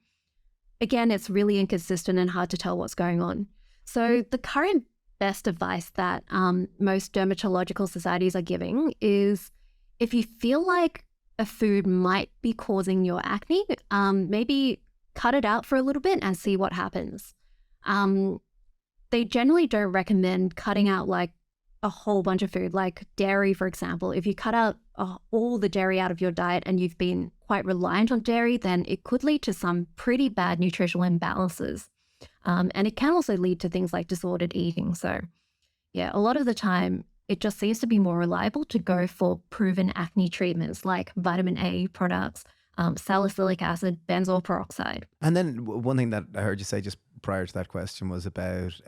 [SPEAKER 3] again, it's really inconsistent and hard to tell what's going on. So the current best advice that most dermatological societies are giving is if you feel like a food might be causing your acne, maybe cut it out for a little bit and see what happens. They generally don't recommend cutting out like a whole bunch of food, like dairy, for example. If you cut out all the dairy out of your diet and you've been quite reliant on dairy, then it could lead to some pretty bad nutritional imbalances. And it can also lead to things like disordered eating. So yeah, a lot of the time, it just seems to be more reliable to go for proven acne treatments like vitamin A products, salicylic acid, benzoyl peroxide.
[SPEAKER 1] And then one thing that I heard you say just prior to that question was about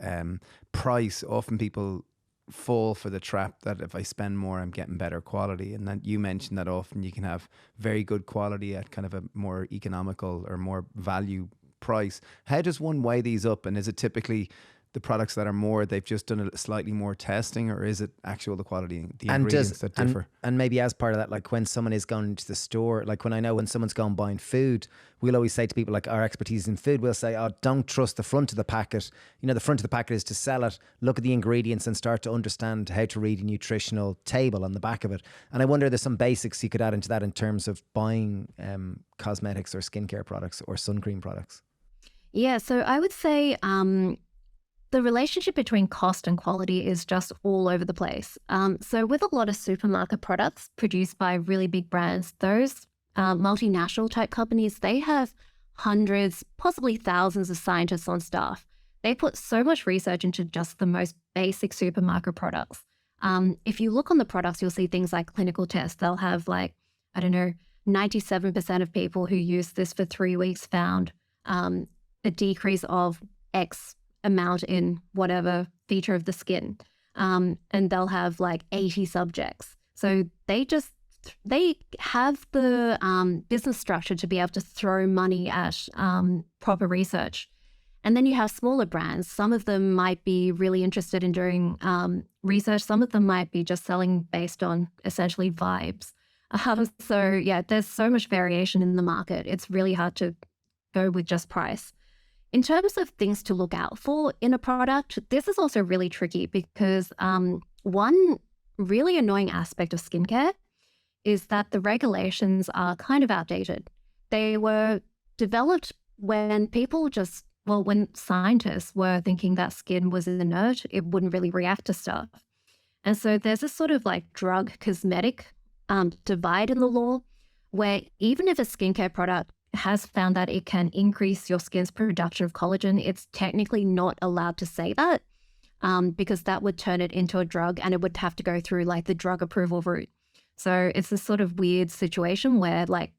[SPEAKER 1] price. Often people fall for the trap that if I spend more, I'm getting better quality. And then you mentioned that often you can have very good quality at kind of a more economical or more value price. How does one weigh these up? And is it typically the products that are more, they've just done a slightly more testing, or is it actual the quality, the ingredients that differ?
[SPEAKER 2] And maybe as part of that, like when someone is going to the store, like when I know when someone's going buying food, we'll always say to people like our expertise in food, we'll say, oh, don't trust the front of the packet. You know, the front of the packet is to sell it. Look at the ingredients and start to understand how to read a nutritional table on the back of it. And I wonder there's some basics you could add into that in terms of buying cosmetics or skincare products or sun cream products.
[SPEAKER 3] Yeah, so I would say the relationship between cost and quality is just all over the place. So with a lot of supermarket products produced by really big brands, those multinational type companies, they have hundreds, possibly thousands of scientists on staff. They put so much research into just the most basic supermarket products. If you look on the products, you'll see things like clinical tests. They'll have like, 97% of people who use this for 3 weeks found a decrease of X amount in whatever feature of the skin. And they'll have like 80 subjects. So they have the business structure to be able to throw money at proper research. And then you have smaller brands. Some of them might be really interested in doing research. Some of them might be just selling based on essentially vibes. So yeah, there's so much variation in the market. It's really hard to go with just price. In terms of things to look out for in a product, this is also really tricky because one really annoying aspect of skincare is that the regulations are kind of outdated. They were developed when when scientists were thinking that skin was inert, it wouldn't really react to stuff. And so there's this sort of like drug cosmetic divide in the law where even if a skincare product has found that it can increase your skin's production of collagen, it's technically not allowed to say that because that would turn it into a drug and it would have to go through like the drug approval route. So it's this sort of weird situation where like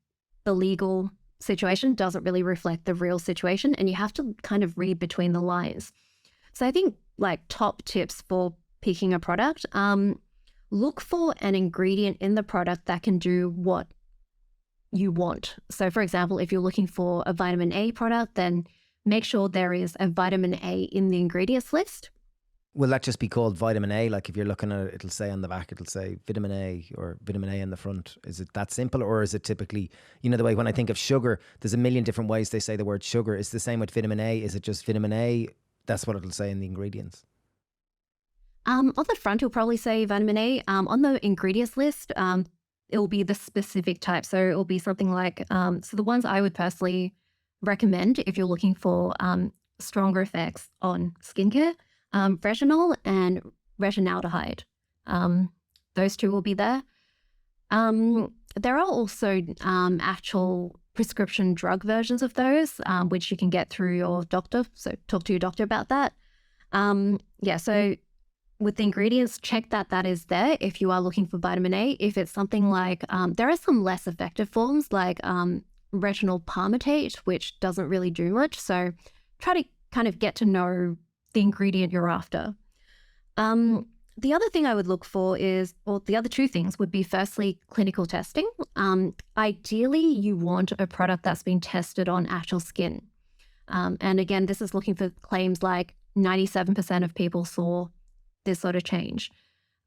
[SPEAKER 3] the legal situation doesn't really reflect the real situation and you have to kind of read between the lines. So I think like top tips for picking a product, look for an ingredient in the product that can do what you want. So for example, if you're looking for a vitamin A product, then make sure there is a vitamin A in the ingredients list.
[SPEAKER 2] Will that just be called vitamin A? Like if you're looking at it, it'll say on the back, it'll say vitamin A or vitamin A in the front. Is it that simple, or is it typically, the way when I think of sugar, there's a million different ways they say the word sugar. Is the same with vitamin A? Is it just vitamin A? That's what it'll say in the ingredients.
[SPEAKER 3] On the front, it'll probably say vitamin A. On the ingredients list, it will be the specific type. So it will be something like, so the ones I would personally recommend if you're looking for stronger effects on skincare, retinol and retinaldehyde. Those two will be there. There are also actual prescription drug versions of those, which you can get through your doctor. So talk to your doctor about that. So with the ingredients, check that is there if you are looking for vitamin A. If it's something like, there are some less effective forms like retinol palmitate, which doesn't really do much. So try to kind of get to know the ingredient you're after. The other thing I would look for is, or the other two things would be firstly, clinical testing. Ideally, you want a product that's been tested on actual skin. And again, this is looking for claims like 97% of people saw this sort of change.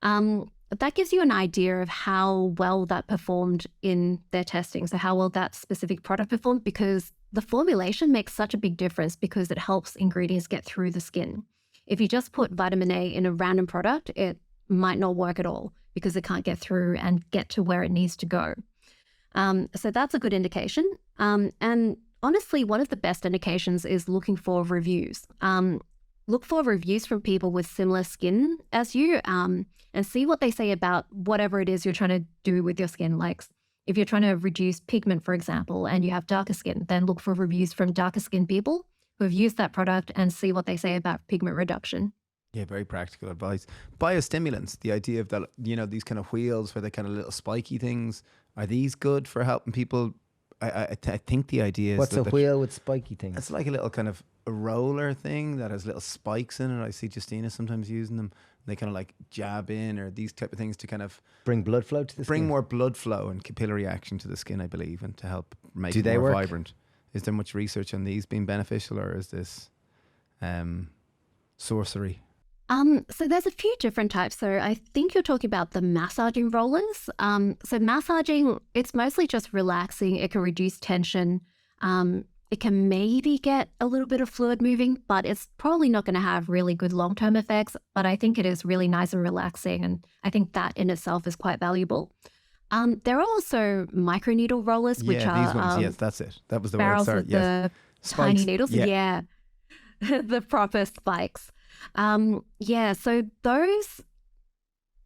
[SPEAKER 3] That gives you an idea of how well that performed in their testing. So how well that specific product performed, because the formulation makes such a big difference because it helps ingredients get through the skin. If you just put vitamin A in a random product, it might not work at all because it can't get through and get to where it needs to go. So that's a good indication. And honestly, one of the best indications is looking for reviews. Look for reviews from people with similar skin as you, and see what they say about whatever it is you're trying to do with your skin. Like if you're trying to reduce pigment, for example, and you have darker skin, then look for reviews from darker skin people who have used that product and see what they say about pigment reduction.
[SPEAKER 1] Yeah, very practical advice. Biostimulants, the idea of that, these kind of wheels where they kind of little spiky things, are these good for helping people? I think the idea is
[SPEAKER 2] what's a wheel with spiky things?
[SPEAKER 1] It's like a little kind of a roller thing that has little spikes in it. I see Justina sometimes using them. They kind of like jab in, or these type of things to kind of
[SPEAKER 2] bring blood flow to the skin.
[SPEAKER 1] Bring more blood flow and capillary action to the skin, I believe, and to help make it more
[SPEAKER 2] work?
[SPEAKER 1] vibrant. Is there much research on these being beneficial, or is this sorcery?
[SPEAKER 3] So there's a few different types. So I think you're talking about the massaging rollers. So massaging, it's mostly just relaxing. It can reduce tension. It can maybe get a little bit of fluid moving, but it's probably not going to have really good long-term effects. But I think it is really nice and relaxing. And I think that in itself is quite valuable. There are also microneedle rollers, which are
[SPEAKER 1] these ones. Yes, that's it. That was the word.
[SPEAKER 3] barrels
[SPEAKER 1] Sorry.
[SPEAKER 3] with
[SPEAKER 1] Yes.
[SPEAKER 3] the tiny needles.
[SPEAKER 1] Yeah.
[SPEAKER 3] The proper spikes. So those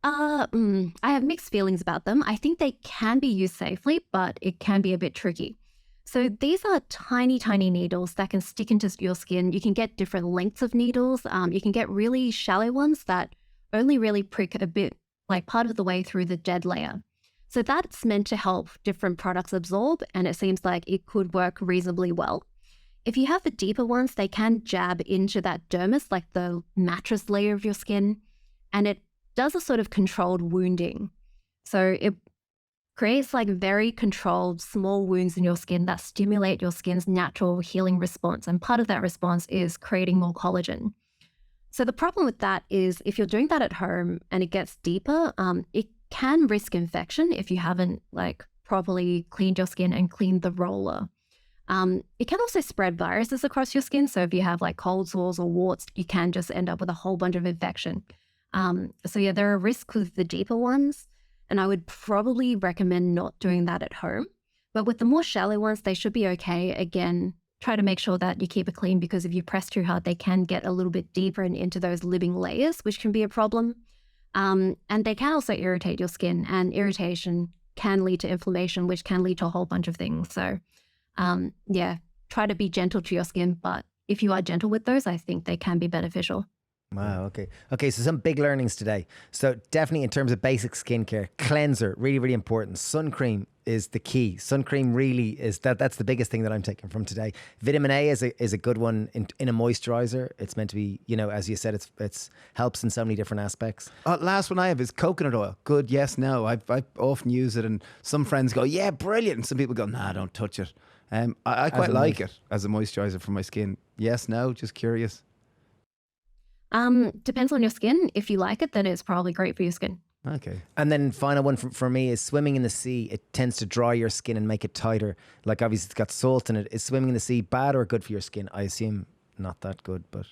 [SPEAKER 3] are, I have mixed feelings about them. I think they can be used safely, but it can be a bit tricky. So these are tiny, tiny needles that can stick into your skin. You can get different lengths of needles. You can get really shallow ones that only really prick a bit, like part of the way through the dead layer. So that's meant to help different products absorb, and it seems like it could work reasonably well. If you have the deeper ones, they can jab into that dermis, like the mattress layer of your skin, and it does a sort of controlled wounding. So it creates like very controlled small wounds in your skin that stimulate your skin's natural healing response. And part of that response is creating more collagen. So the problem with that is if you're doing that at home and it gets deeper, it can risk infection if you haven't like properly cleaned your skin and cleaned the roller. It can also spread viruses across your skin. So if you have like cold sores or warts, you can just end up with a whole bunch of infection. There are risks with the deeper ones, and I would probably recommend not doing that at home. But with the more shallow ones, they should be okay. Again, try to make sure that you keep it clean, because if you press too hard, they can get a little bit deeper and into those living layers, which can be a problem. And they can also irritate your skin, and irritation can lead to inflammation, which can lead to a whole bunch of things. So try to be gentle to your skin, but if you are gentle with those, I think they can be beneficial.
[SPEAKER 2] Wow, okay. Okay, so some big learnings today. So definitely in terms of basic skincare, cleanser, really, really important. Sun cream is the key. Sun cream really is, that's the biggest thing that I'm taking from today. Vitamin A is a good one in a moisturizer. It's meant to be, as you said, it's helps in so many different aspects.
[SPEAKER 1] Last one I have is coconut oil. Good, yes, no. I often use it, and some friends go, yeah, brilliant. And some people go, nah, don't touch it. I quite
[SPEAKER 2] a
[SPEAKER 1] like it as a moisturizer for my skin. Yes, no, just curious.
[SPEAKER 3] Depends on your skin. If you like it, then it's probably great for your skin.
[SPEAKER 1] Okay.
[SPEAKER 2] And then final one for me is swimming in the sea. It tends to dry your skin and make it tighter. Like obviously it's got salt in it. Is swimming in the sea bad or good for your skin? I assume not that good, but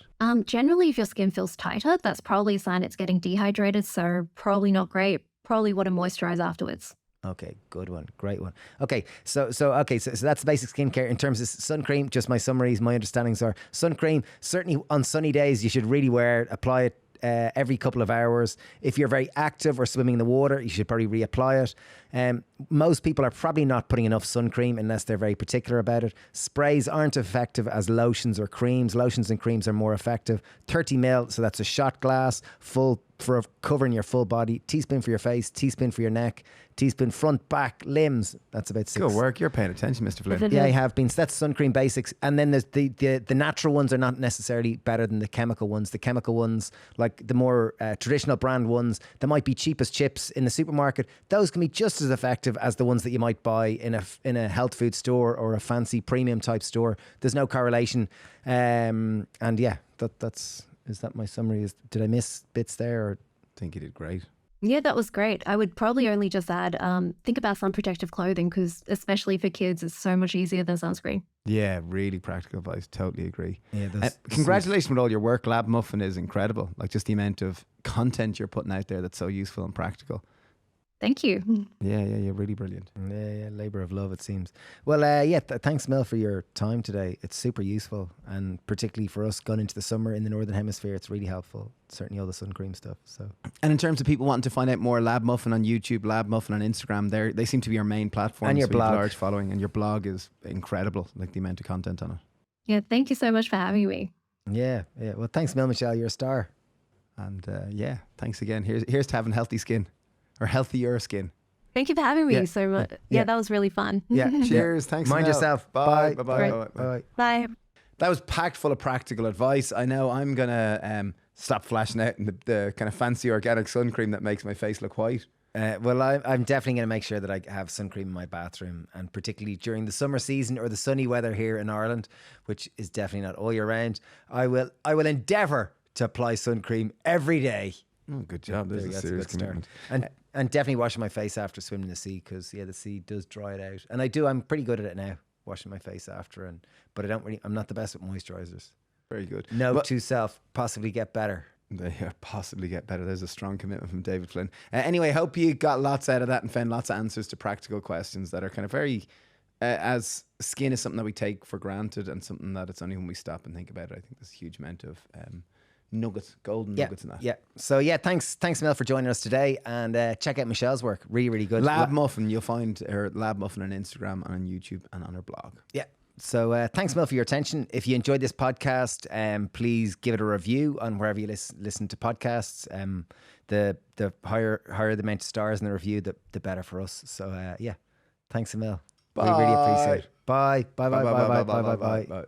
[SPEAKER 3] Generally, if your skin feels tighter, that's probably a sign it's getting dehydrated. So probably not great. Probably want to moisturize afterwards.
[SPEAKER 2] okay, good one, great one. Okay, so that's basic skincare. In terms of sun cream, just my summaries, my understandings are sun cream. Certainly on sunny days, you should really wear it, apply it every couple of hours. If you're very active or swimming in the water, you should probably reapply it. Most people are probably not putting enough sun cream unless they're very particular about it. Sprays aren't effective as lotions or creams. Lotions and creams are more effective. 30 ml, so that's a shot glass full for covering your full body. Teaspoon for your face, teaspoon for your neck, teaspoon front, back, limbs. That's about 6.
[SPEAKER 1] Good work. You're paying attention, Mr. Flynn.
[SPEAKER 2] Yeah, I have been. So that's sun cream basics. And then there's the natural ones are not necessarily better than the chemical ones. The chemical ones, like the more traditional brand ones, that might be cheap as chips in the supermarket. Those can be just as effective as the ones that you might buy in a health food store or a fancy premium type store. There's no correlation. And yeah, that's is that my summary? Did I miss bits there? Or?
[SPEAKER 1] I think you did great.
[SPEAKER 3] Yeah, that was great. I would probably only just add, think about sun protective clothing because especially for kids, it's so much easier than sunscreen.
[SPEAKER 1] Yeah, really practical advice. Totally agree.
[SPEAKER 2] Yeah,
[SPEAKER 1] congratulations with all your work. Lab Muffin is incredible. Like just the amount of content you're putting out there that's so useful and practical.
[SPEAKER 3] Thank you.
[SPEAKER 1] Yeah, really brilliant.
[SPEAKER 2] Yeah, labour of love, it seems. Well, thanks, Mel, for your time today. It's super useful, and particularly for us going into the summer in the Northern Hemisphere, it's really helpful. Certainly all the sun cream stuff. So,
[SPEAKER 1] and in terms of people wanting to find out more, Lab Muffin on YouTube, Lab Muffin on Instagram, they seem to be your main platforms.
[SPEAKER 2] And your
[SPEAKER 1] with a
[SPEAKER 2] blog.
[SPEAKER 1] large following, and your blog is incredible, like the amount of content on it.
[SPEAKER 3] Yeah, thank you so much for having me.
[SPEAKER 2] Yeah. Well, thanks, Mel Michelle. You're a star.
[SPEAKER 1] And thanks again. Here's to having healthy skin, or healthier skin.
[SPEAKER 3] Thank you for having me
[SPEAKER 1] Yeah.
[SPEAKER 3] so much.
[SPEAKER 2] Yeah.
[SPEAKER 3] Yeah, that was really fun.
[SPEAKER 1] Yeah. Cheers. Thanks.
[SPEAKER 2] Mind
[SPEAKER 1] Mel.
[SPEAKER 2] yourself.
[SPEAKER 1] Bye.
[SPEAKER 2] Bye.
[SPEAKER 1] Bye.
[SPEAKER 2] Bye. Bye.
[SPEAKER 3] Bye.
[SPEAKER 1] That was packed full of practical advice. I know I'm gonna stop flashing out in the kind of fancy organic sun cream that makes my face look white.
[SPEAKER 2] Well, I'm definitely going to make sure that I have sun cream in my bathroom, and particularly during the summer season or the sunny weather here in Ireland, which is definitely not all year round. I will endeavour to apply sun cream every day.
[SPEAKER 1] Oh, good job. There's a
[SPEAKER 2] That's
[SPEAKER 1] serious
[SPEAKER 2] good start.
[SPEAKER 1] commitment.
[SPEAKER 2] And definitely washing my face after swimming in the sea, because the sea does dry it out. And I'm pretty good at it now, washing my face after. But I'm not the best at moisturisers.
[SPEAKER 1] Very good.
[SPEAKER 2] Note to self, possibly get better.
[SPEAKER 1] They possibly get better. There's a strong commitment from David Flynn. Anyway, hope you got lots out of that and found lots of answers to practical questions that are kind of very, as skin is something that we take for granted and something that it's only when we stop and think about it. I think there's a huge amount of nuggets, golden nuggets in that.
[SPEAKER 2] Yeah. So thanks Mel for joining us today, and check out Michelle's work. Really, really good.
[SPEAKER 1] Lab Muffin, you'll find her Lab Muffin on Instagram and on YouTube and on her blog.
[SPEAKER 2] Yeah. So thanks, Mel, for your attention. If you enjoyed this podcast, please give it a review on wherever you listen to podcasts. The higher the amount of stars in the review, the better for us. So thanks, Mel.
[SPEAKER 1] Bye.
[SPEAKER 2] We really appreciate it. Bye. Bye.
[SPEAKER 1] Bye.